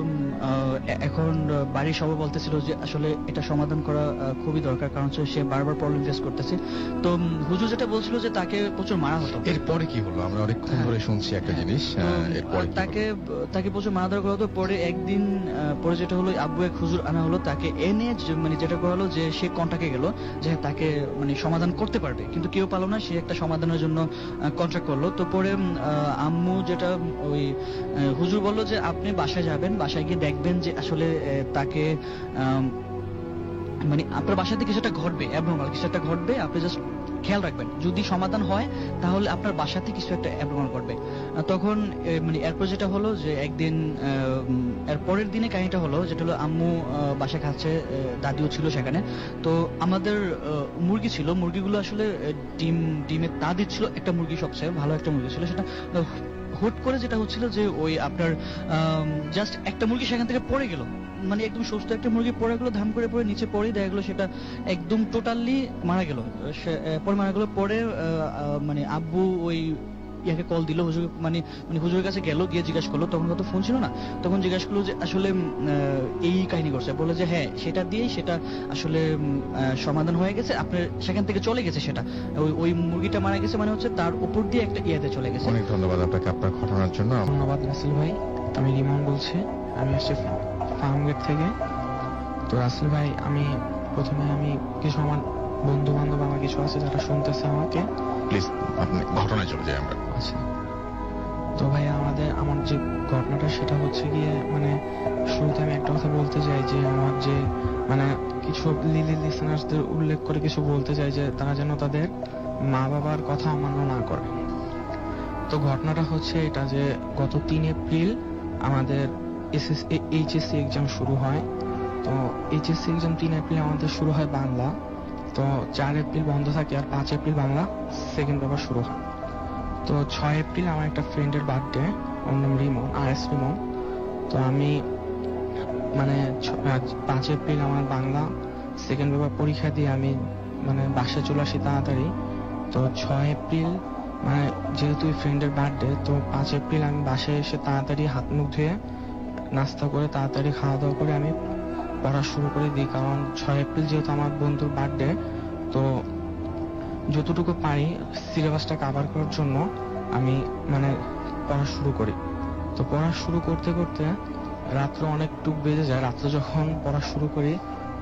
এখন বাড়ির সবাই বলতেছিল যে আসলে এটা সমাধান করা খুবই দরকার, কারণ হচ্ছে সে বারবার প্রবলেম ফেস করতেছে। তো হুজুর যেটা বলছিল যে তাকে প্রচুর মারা হতো। এরপরে কি হলো? আমরা অনেকক্ষণ হ্যাঁ। ধরে শুনছি একটা জিনিস, তো, এরপরে কি হলো? তাকে প্রচুর মারা ধরা করা হতো। পরে একদিন পরে যেটা হলো আব্বু এক হুজুর আনা হলো, তাকে এনে মানে যেটা করা হলো যে সে কন্ট্রাক্টে গেল যে তাকে মানে সমাধান করতে পারবে, কিন্তু কেউ পারলো না। সে একটা সমাধানের জন্য কন্ট্রাক্ট করলো। তো পরে আম্মু যেটা ওই হুজুর বললো যে আপনি বাসায় যাবেন, বাসায় গিয়ে দেখবেন যে আসলে তাকে মানে আপনার বাসাতে কিছু একটা ঘটবে, অ্যাবনর্মাল কিছু একটা ঘটবে, আপনি জাস্ট খেয়াল রাখবেন। যদি সমাধান হয় তাহলে আপনার বাসাতে কিছু একটা অ্যাবনর্মাল ঘটবে। তখন মানে এরপর যেটা হলো যে একদিন এর পরের দিনে কাহিনীটা হলো যেটা হলো আম্মু বাসা খাচ্ছে, দাদিও ছিল সেখানে। তো আমাদের মুরগি ছিল, মুরগিগুলো আসলে ডিমের তা দিচ্ছিল। একটা মুরগি সবচেয়ে ভালো একটা মুরগি ছিল, সেটা হুট করে যেটা হচ্ছিল যে ওই আপনার জাস্ট একটা মুরগি সেখান থেকে পড়ে গেল, মানে একদম সুস্থ একটা মুরগি পড়ে গেল, ধাম করে পড়ে নিচে পড়েই দেখা গেলো সেটা একদম টোটালি মারা গেল। পরে মারা গেল। পরে মানে আব্বু ওই ইয়াকে কল দিল, হুজুর মানে মানে হুজুরের কাছে গেল, গিয়ে জিজ্ঞাসা করলো, তখন তো ফোন ছিল না, তখন জিজ্ঞাসা করলো যে আসলে এই কাহিনী করছে। বলে যে হ্যাঁ সেটা দিয়েই সেটা আসলে সমাধান হয়ে গেছে, আপনার সেখান থেকে চলে গেছে সেটা, ওই মুরগিটা মারা গেছে মানে হচ্ছে তার উপর দিয়ে একটা ইয়াতে চলে গেছে। অনেক ধন্যবাদ আপনাকে আপনার ঘটনার জন্য। ধন্যবাদ রাসেল ভাই। আমি রিমন বলছি, আমি আসছি ফার্ম গেট থেকে। তো রাসেল ভাই, আমি প্রথমে কিছু আমার বন্ধু বান্ধব আমার কিছু আছে যারা শুনতেছে আমাকে। প্লিজ আপনি ঘটনায় চলে যাই আমরা। আচ্ছা, তো ভাই আমার যে ঘটনাটা সেটা হচ্ছে গিয়ে মানে শুরুতে আমি একটা কথা বলতে চাই যে আমার যে মানে কিছু লিসেনার্সদের উল্লেখ করে কিছু বলতে চাই যে তারা যেন তাদের মা বাবার কথা অমান্য না করে। তো ঘটনাটা হচ্ছে এটা যে গত 3 এপ্রিল আমাদের এইচএসসি এক্সাম শুরু হয়। তো এইচএসসি এক্সাম 3 এপ্রিল আমাদের শুরু হয় বাংলা। তো 4 এপ্রিল বন্ধ থাকে, আর 5 এপ্রিল বাংলা সেকেন্ড পেপার শুরু হয়। তো 6 এপ্রিল আমার একটা ফ্রেন্ডের বার্থডে, ওর নাম রিমন, RS রিমন। তো আমি মানে 5 এপ্রিল আমার বাংলা সেকেন্ড পেপার পরীক্ষা দিয়ে আমি মানে বাসায় চলে আসি তাড়াতাড়ি। তো 6 এপ্রিল মানে যেহেতু ফ্রেন্ডের বার্থডে, তো 5 এপ্রিল আমি বাসায় এসে তাড়াতাড়ি হাত মুখ ধুয়ে নাস্তা করে তাড়াতাড়ি খাওয়া দাওয়া করে আমি পড়া শুরু করে দিই। কারণ 6 এপ্রিল যেহেতু আমার বন্ধুর বার্থডে, তো যতটুকু পারি সিলেবাসটা কভার করার জন্য আমি মানে পড়া শুরু করি। তো পড়া শুরু করতে করতে রাত্র অনেকটুক বেজে যায়। রাত্রে যখন পড়া শুরু করি,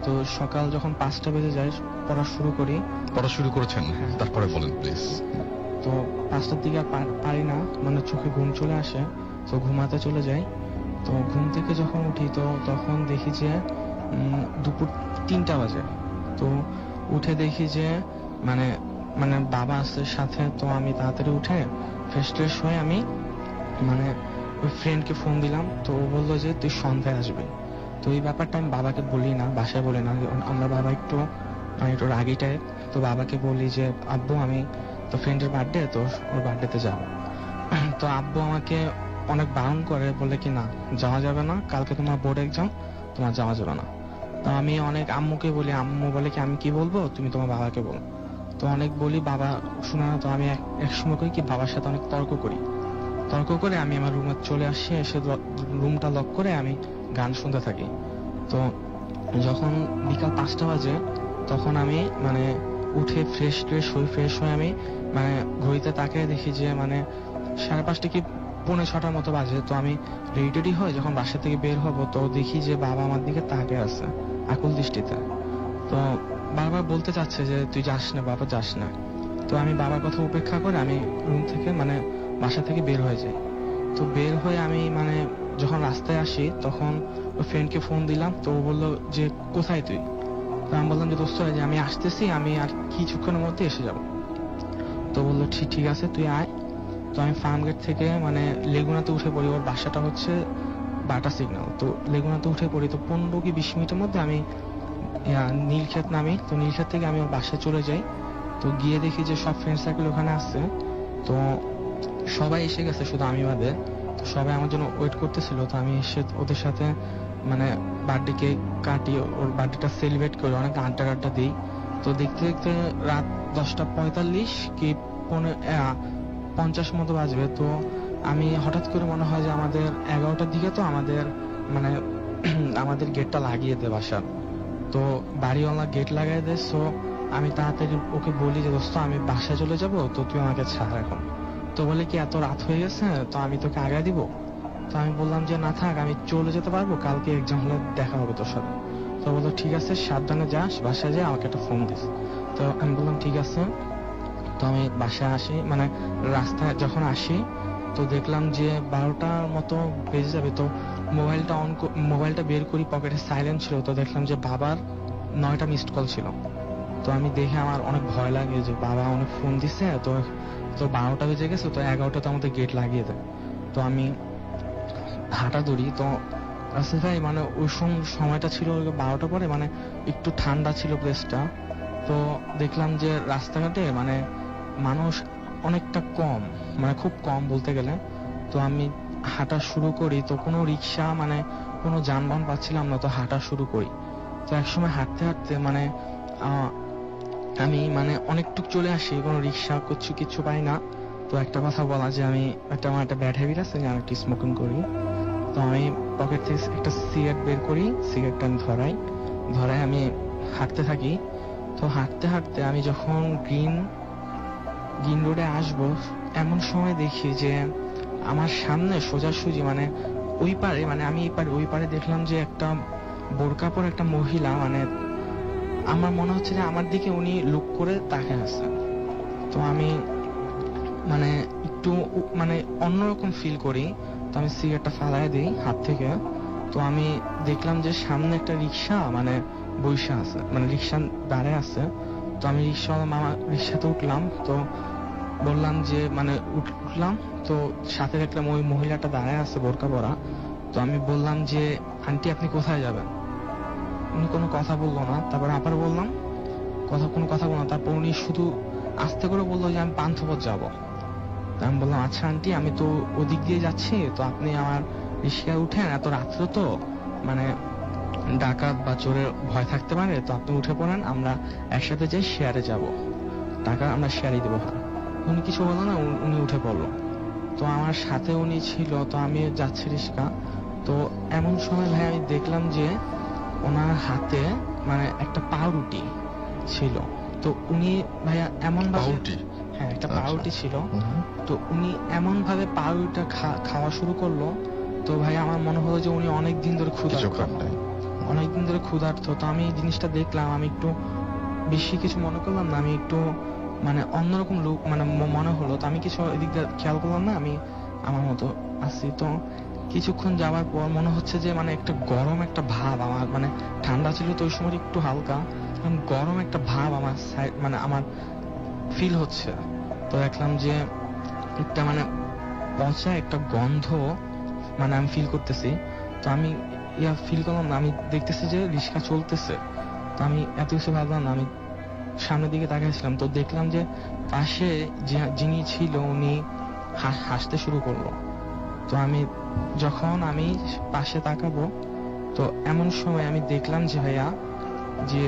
তো সকাল যখন 5টা বেজে যায় পড়া শুরু করি। পড়া শুরু করেছেন, তারপরে বলেন প্লিজ। তো 5টার দিকে আর পারি না, মানে চোখে ঘুম চলে আসে, তো ঘুমাতে চলে যাই। তো ঘুম থেকে যখন উঠি তো তখন দেখি যে দুপুর 3টা বাজে। তো উঠে দেখি যে মানে মানে বাবা আছে সাথে। তো আমি তাড়াতাড়ি উঠে ফ্রেশ হয়ে আমি মানে ওই ফ্রেন্ডকে ফোন দিলাম। তো ও বললো যে তুই সন্ধ্যায় আসবি। তো এই ব্যাপারটা আমি বাবাকে বলি না, বাসায় বলি না। আমরা বাবা একটু রাগী টাইপ। তো বাবাকে বলি যে আব্বু আমি তো ফ্রেন্ডের বার্থডে, তো ওর বার্থডেতে যাবো। তো আব্বু আমাকে অনেক বারণ করে, বলে কি না যাওয়া যাবে না, কালকে তোমার বোর্ড এক্সাম, তোমার যাওয়া যাবে না। তো আমি অনেক আম্মুকে বলি, আম্মু বলে কি আমি কি বলবো, তুমি তোমার বাবাকে বলো। তো অনেক বলি, বাবা শুনে না। তো আমি এক সময় করি কি বাবার সাথে অনেক তর্ক করে আমি আমার রুমে চলে আসি। এসে রুমটা লক করে আমি গান শুনতে থাকি। তো যখন বিকাল 5টা বাজে তখন আমি মানে উঠে ফ্রেশ হয়ে আমি মানে ঘড়িতে তাকিয়ে দেখি যে মানে 5:30 কি 5:45 মতো বাজে। তো আমি রেডি হয়ে যখন বাসা থেকে বের হব, তো দেখি যে বাবা আমার দিকে তাকিয়ে আছে আকুল দৃষ্টিতে। তো বারবার বলতে চাচ্ছে যে তুই যাস না বাবা, যাস না। তো আমি বাবার কথা উপেক্ষা করে আমি রুম থেকে মানে বাসা থেকে বের হয়ে যাই। তো বের হয়ে আমি মানে যখন রাস্তায় আসি তখন ওই ফ্রেন্ডকে ফোন দিলাম, তো ও বললো যে কোথায় তুই? তো আমি বললাম যে দোস্ত যে আমি আসতেছি, আমি আর কিছুক্ষণের মধ্যে এসে যাব। তো বললো ঠিক ঠিক আছে তুই আয়। তো আমি ফার্ম গেট থেকে মানে লেগুনাতে উঠে পড়ি, ওর বাসাটা হচ্ছে বাটা সিগন্যাল। তো লেগুনাতে উঠে পড়ি, তো 15 কি 20 মিনিটের মধ্যে আমি নীলক্ষেত নামি। তো নীলক্ষেত থেকে আমি ওর বাসায় চলে যাই। তো গিয়ে দেখি যে সব ফ্রেন্ড সার্কেল ওখানে আছে। তো সবাই এসে গেছে শুধু আমি বাদে। তো সবাই আমার জন্য ওয়েট করতেছিল। তো আমি এসে ওদের সাথে মানে বার্থডে কেক কাটি, ওর বার্থডেটা সেলিব্রেট করি, অনেক আড্ডা আড্ডা দিই। তো দেখতে দেখতে রাত 10টা 45 কি 50 মতো বাজবে। তো আমি হঠাৎ করে মনে হয় যে আমাদের 11টার দিকে তো আমাদের মানে আমাদের গেটটা লাগিয়ে দেয় বাসার। তো বাড়িওয়ালা গেট লাগাই দেয়। সো আমি তাড়াতাড়ি ওকে বলি যে দোস্ত আমি বাসায় চলে যাব, তো তুই আমাকে ছাড় এখন। তো বলে কি এত রাত হয়ে গেছে, তো আমি তোকে আগায় দিব? তো আমি বললাম যে না থাক, আমি চলে যেতে পারবো, কালকে এক্সাম হলে দেখা হবে তোর সাথে। তো বললো ঠিক আছে সাবধানে যাস, বাসায় যা আমাকে একটা ফোন দিস। তো আমি বললাম ঠিক আছে। তো আমি বাসায় আসি, মানে রাস্তায় যখন আসি তো দেখলাম যে 12টার মতো বেজে যাবে। তো মোবাইলটা বের করি, পকেটে সাইলেন্ট ছিল। তো দেখলাম যে বাবার 9টা মিসড কল ছিল। তো আমি দেখে আমার অনেক ভয় লাগে যে বাবা অনেক ফোন দিছে। তো তো 12টা বেজে গেছে, তো 11টা তো আমাদের গেট লাগিয়ে দেয়। তো আমি হাঁটা ধরি। তো আসলে ভাই মানে ওই সময়টা ছিল 12টা পরে, মানে একটু ঠান্ডা ছিল প্লেসটা। তো দেখলাম যে রাস্তাঘাটে মানে মানুষ অনেকটা কম, মানে খুব কম বলতে গেলে। তো আমি হাঁটা শুরু করি, তো কোনো রিক্সা মানে কোনো যানবাহন পাচ্ছিলাম না, তো হাঁটা শুরু করি। তো একসময় হাঁটতে হাঁটতে মানে আমি মানে অনেকটুক চলে আসি, কোনো রিক্সা কিছু পাই না। তো একটা কথা বলা যে আমি আমার একটা ব্যাড হ্যাবিট আছে যে আমি একটু স্মোকিং করি। তো আমি পকেট থেকে একটা সিগারেট বের করি, সিগারেটটা আমি ধরাই আমি হাঁটতে থাকি। তো হাঁটতে হাঁটতে আমি যখন গ্রিন রোডে আসবো, এমন সময় দেখি যে আমার সামনে সোজাসুজি মানে ওই পারে, মানে আমি এই পারে ওই পারে দেখলাম যে একটা বোরকা পরে একটা মহিলা, মানে আমার মনে হচ্ছে যে আমার দিকে উনি লুক করে তাকিয়ে আছে। তো আমি মানে একটু মানে অন্যরকম ফিল করি। তো আমি সিগারেটটা ফালাই দিই হাত থেকে। তো আমি দেখলাম যে সামনে একটা রিক্সা মানে বইসা আছে, মানে রিক্সা দাঁড়ায় আছে। তো আমি রিক্সাওয়ালা মামা রিক্সাতে উঠলাম। তো বললাম যে মানে উঠলাম, তো সাথে দেখলাম ওই মহিলাটা দাঁড়ায় আছে বোরকা পরা। তো আমি বললাম যে আন্টি আপনি কোথায় যাবেন? উনি কোনো কথা বললো না। তারপর আবার বললাম, কোনো কথা বললো না। তারপর উনি শুধু আস্তে করে বললো যে আমি পান্থপথ যাব। আমি বললাম আচ্ছা আন্টি, আমি তো ওদিক দিয়ে যাচ্ছি, তো আপনি আমার রিক্সায় উঠেন, এত রাত্রে তো মানে ডাকাত বা চোরের ভয় থাকতে পারে, তো আপনি উঠে পড়েন, আমরা একসাথে যাই শেয়ারে যাব, টাকা আমরা শেয়ারই দেবো। উনি কিছু বললো না, উনি উঠে পড়লো। তো আমার সাথে উনি ছিল, তো আমি যাচ্ছি রিক্সা। তো এমন সময় ভাই আমি দেখলাম যে ওনার হাতে মানে একটা পাউরুটি ছিল। তো উনি ভাইয়া এমন পাউরুটি? হ্যাঁ একটা আচ্ছা। পাউরুটি ছিল। হুম। তো উনি এমন ভাবে পাউরুটিটা খাওয়া শুরু করলো। তো ভাই আমার মনে হলো যে উনি অনেকদিন ধরে কিছু ক্ষুধার্ত, খান নাই? অনেকদিন ধরে ক্ষুধার্ত। তো আমি এই জিনিসটা দেখলাম, আমি একটু বেশি কিছু মনে করলাম না, আমি একটু মানে অন্যরকম লুক মানে মনে হলো। তো আমি কিছু এদিক দিয়ে খেয়াল করলাম না, আমি আমার মতো আছি। তো কিছুক্ষণ যাওয়ার পর মনে হচ্ছে যে মানে একটা গরম একটা ভাব আমার, মানে ঠান্ডা ছিল তো ওই সময় একটু হালকা, গরম একটা ভাব আমার মানে আমার ফিল হচ্ছে। তো দেখলাম যে একটা মানে পচা একটা গন্ধ মানে আমি ফিল করতেছি। তো আমি ফিল করলাম না, আমি দেখতেছি যে রিক্সা চলতেছে। তো আমি এত কিছু ভাবলাম না, আমি সামনের দিকে তাকিয়েছিলাম। তো দেখলাম যে পাশে যিনি ছিল উনি হাসতে শুরু করলো। তো আমি যখন আমি পাশে তাকাবো, তো এমন সময় আমি দেখলাম যে ভাইয়া যে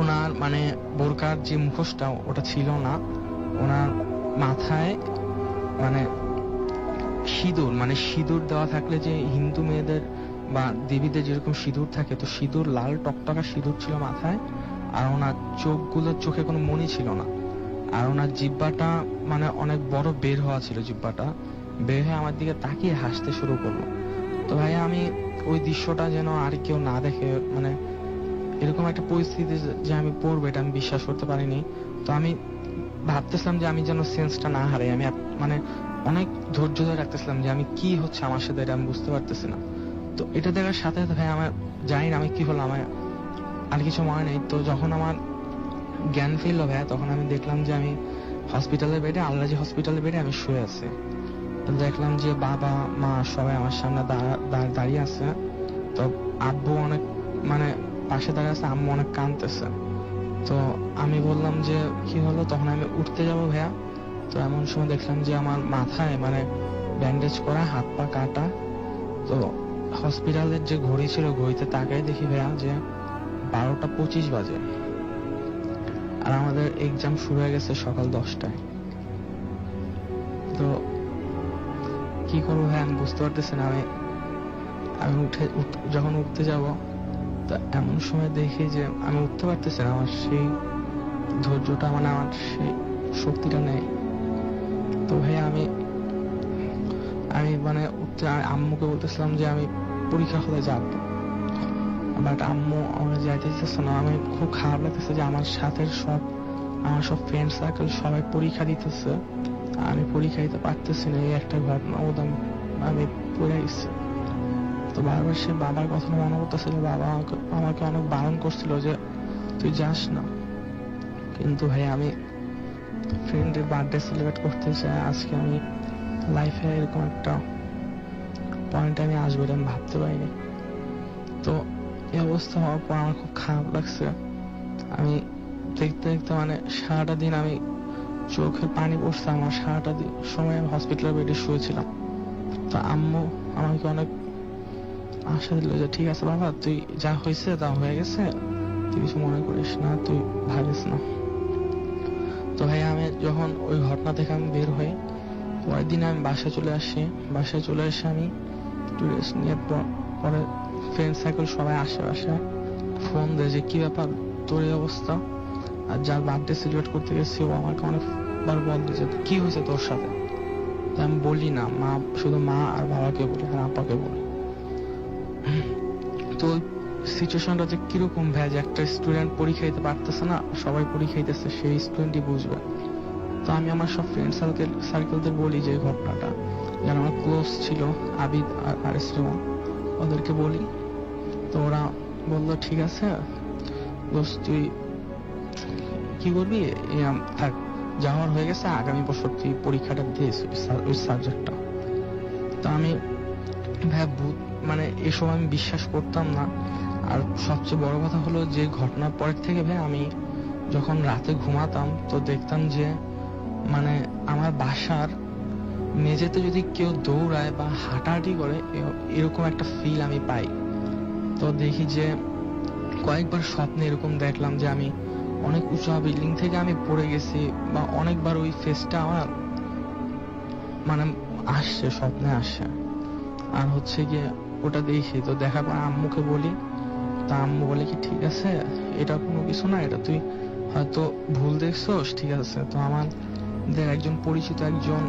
ওনার মানে বোরকার যে মুখোশটা ওটা ছিল না, ওনার মাথায় মানে সিঁদুর, মানে সিঁদুর দেওয়া থাকলে যে হিন্দু মেয়েদের বা দেবীদের যেরকম সিঁদুর থাকে, তো সিঁদুর লাল টকটকা সিঁদুর ছিল মাথায়। আর ওনার চোখে কোনো মণি ছিল না। আর ওনার জিহ্বাটা মানে অনেক বড় বের হওয়া ছিল, জিহ্বাটা বের হয়ে আমার দিকে তাকিয়ে হাসতে শুরু করলো। তো ভাই আমি ওই দৃশ্যটা যেন আর কেউ না দেখে, মানে এরকম একটা পরিস্থিতি যে আমি পড়বো এটা আমি বিশ্বাস করতে পারিনি। তো আমি ভাবতেছিলাম যে আমি যেন সেন্সটা না হারাই। আমি মানে অনেক ধৈর্য ধরে রাখতেছিলাম যে আমি কি হচ্ছে আমার সাথে, এটা আমি বুঝতে পারতেছি না। তো এটা দেখার সাথে সাথে ভাই আমার জানি না আমি কি হলো, আমার আর কিছু মনে নেই। তো যখন আমার জ্ঞান ফিরলো ভাইয়া, তখন আমি দেখলাম যে আমি হসপিটালের বেডে, আলরাজি হসপিটালের বেডে আমি শুয়ে আছি। তো দেখলাম যে বাবা মা সবাই আমার সামনে দাঁড়িয়ে আছে। তো আব্বু অনেক মানে পাশে দাঁড়িয়ে আছে, আম্মু অনেক কাঁদতেছে। তো আমি বললাম যে কি হলো, তখন আমি উঠতে যাবো ভাইয়া। তো এমন সময় দেখলাম যে আমার মাথায় মানে ব্যান্ডেজ করা, হাত পা কাটা। তো হসপিটালের যে ঘড়ি ছিল, ঘড়িতে তাকাই দেখি ভাইয়া যে 12:25 বাজে, আর আমাদের এক্সাম শুরু হয়ে গেছে সকাল 10টায়। তো কি করবো ভাই আমি বুঝতে পারতেছি না। আমি যখন উঠতে যাব, তো এমন সময় দেখি যে আমি উঠতে পারতেছি না, আমার সেই ধৈর্যটা মানে আমার সেই শক্তিটা নেই। তো ভাই আমি মানে উঠতে আম্মুকে বলতেছিলাম যে আমি পরীক্ষা হলে যাব, বাট আম্মু আমাকে যাইতে দিতেছে না। আমি খুব খারাপ লাগতেছে যে আমার সাথে আমার সব ফ্রেন্ড সার্কেল সবাই পরীক্ষা দিতেছে, আমি পরীক্ষা দিতে পারতেছি না। এই একটা ঘটনা আমি পড়ে গেছি। তো বারবার সে বাবার কথা মনে করতেছে যে বাবা আমাকে অনেক বারণ করছিল যে তুই যাস না। কিন্তু ভাই আমি ফ্রেন্ডের বার্থডে সেলিব্রেট করতে চাই, আজকে আমি লাইফে এরকম একটা পয়েন্ট আমি আসবো এটা আমি ভাবতে পারিনি। তো এই অবস্থা হওয়ার পর আমার খুব খারাপ লাগছে। আমি দেখতে দেখতে মানে সারাটা দিন আমি চোখের পানি পড়ছে আমার, সারাটা দিন সময় আমি হসপিটালের বেডে শুয়েছিলাম। তো আম্মু আমাকে অনেক আশা দিল যে ঠিক আছে বাবা, তুই যা হয়েছে তা হয়ে গেছে, তুই কিছু মনে করিস না, তুই ভাবিস না। তো ভাই আমি যখন ওই ঘটনা থেকে আমি বের হই, পরের দিন আমি বাসায় চলে আসি। বাসায় চলে এসে আমি একটু রেস্ট নিয়ে পরে ফ্রেন্ড সার্কেল সবাই আশেপাশে ফোন দেয় যে কি ব্যাপার তোর এই অবস্থা। আর যার বার্থডে সেলিব্রেট করতে গেছি ও আমাকে অনেকবার বলতো যে কি হয়েছে তোর সাথে। তো আমি বলি না, শুধু মা আর বাবাকে বলি আর আপাকে বলি। তো সিচুয়েশনটা যে কিরকম ভাই, যে একটা স্টুডেন্ট পরীক্ষা দিতে পারতেছে না, সবাই পরীক্ষা দিতেছে, সেই স্টুডেন্টই বুঝবে। তো আমি আমার সব ফ্রেন্ড সার্কেলদের বলি যে ঘটনাটা, যারা আমার ক্লোজ ছিল আবিদ আর আরিস রহমান, ওদেরকে বলি। তো ওরা বললো ঠিক আছে দোস্ত, তুই কি করবি, থাক, যাওয়ার হয়ে গেছে, আগামী বছর তুই পরীক্ষাটা দিস ওই সাবজেক্টটা। তো আমি ভাই মানে এসব আমি বিশ্বাস করতাম না। আর সবচেয়ে বড় কথা হলো যে ঘটনার পরের থেকে ভাই আমি যখন রাতে ঘুমাতাম, তো দেখতাম যে মানে আমার বাসার মেঝেতে যদি কেউ দৌড়ায় বা হাঁটাহাঁটি করে, এরকম একটা ফিল আমি পাই। তো দেখি যে কয়েকবার স্বপ্নে এরকম দেখলাম যে আমি অনেক উঁচু বিল্ডিং থেকে আমি পড়ে গেছি, বা অনেকবার ওই ফেসটা আমার মানে আসছে, স্বপ্নে আসছে। আর হচ্ছে গিয়ে ওটা দেখি, তো দেখার পর আম্মুকে বলি। তা আম্মু বলে কি ঠিক আছে, এটা কোনো কিছু না, এটা তুই হয়তো ভুল দেখছোস, ঠিক আছে। তো আমাদের একজন পরিচিত একজন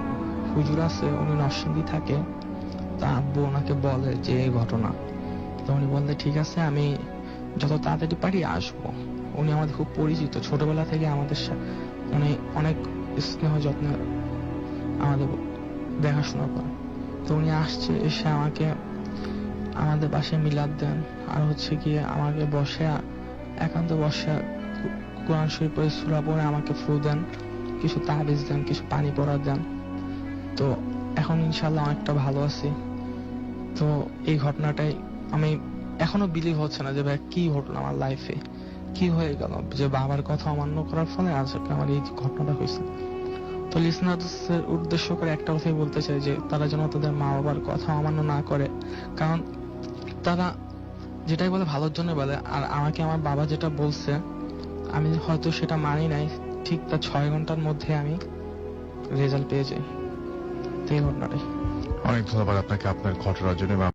হুজুর আছে, উনি নরসিংদী থাকে। তা আব্বু ওনাকে বলে যে এই ঘটনা। তো উনি বললে ঠিক আছে, আমি যত তাড়াতাড়ি পারি আসবো। উনি আমাদের খুব পরিচিত, ছোটবেলা থেকে আমাদের উনি অনেক স্নেহ যত্নে আমাদের দেখাশোনা করে। তো উনি আসছে, এসে আমাকে আমাদের বাসায় মিলাদ দেন, আর হচ্ছে গিয়ে আমাকে একান্ত বসে কোরআন শরীফের সূরা পড়ে আমাকে ফু দেন, কিছু তাবিজ দেন, কিছু পানি পড়া দেন। তো এখন ইনশাল্লাহ অনেকটা ভালো আছি। তো এই ঘটনাটাই আমি এখনো বিলিভ হচ্ছে না যে ভাই কি ঘটনা আমার লাইফে, কি হয়ে গেল যে বাবার কথা অমান্য করার ফলে আজকে আমার এই ঘটনাটা হয়েছে। তো লিসনারদের উদ্দেশ্য করে একটা কথাই বলতে চাই যে তারা যেন তাদের মা বাবার কথা অমান্য না করে, কারণ তারা যেটাই বলে ভালোর জন্য বলে। আর আমাকে আমার বাবা যেটা বলছে আমি হয়তো সেটা মানি নাই, ঠিক তার 6 ঘন্টার মধ্যে আমি রেজাল্ট পেয়ে যাই। তো এই ঘটনাটাই। অনেক ধন্যবাদ আপনাকে আপনার ঘটনার জন্য।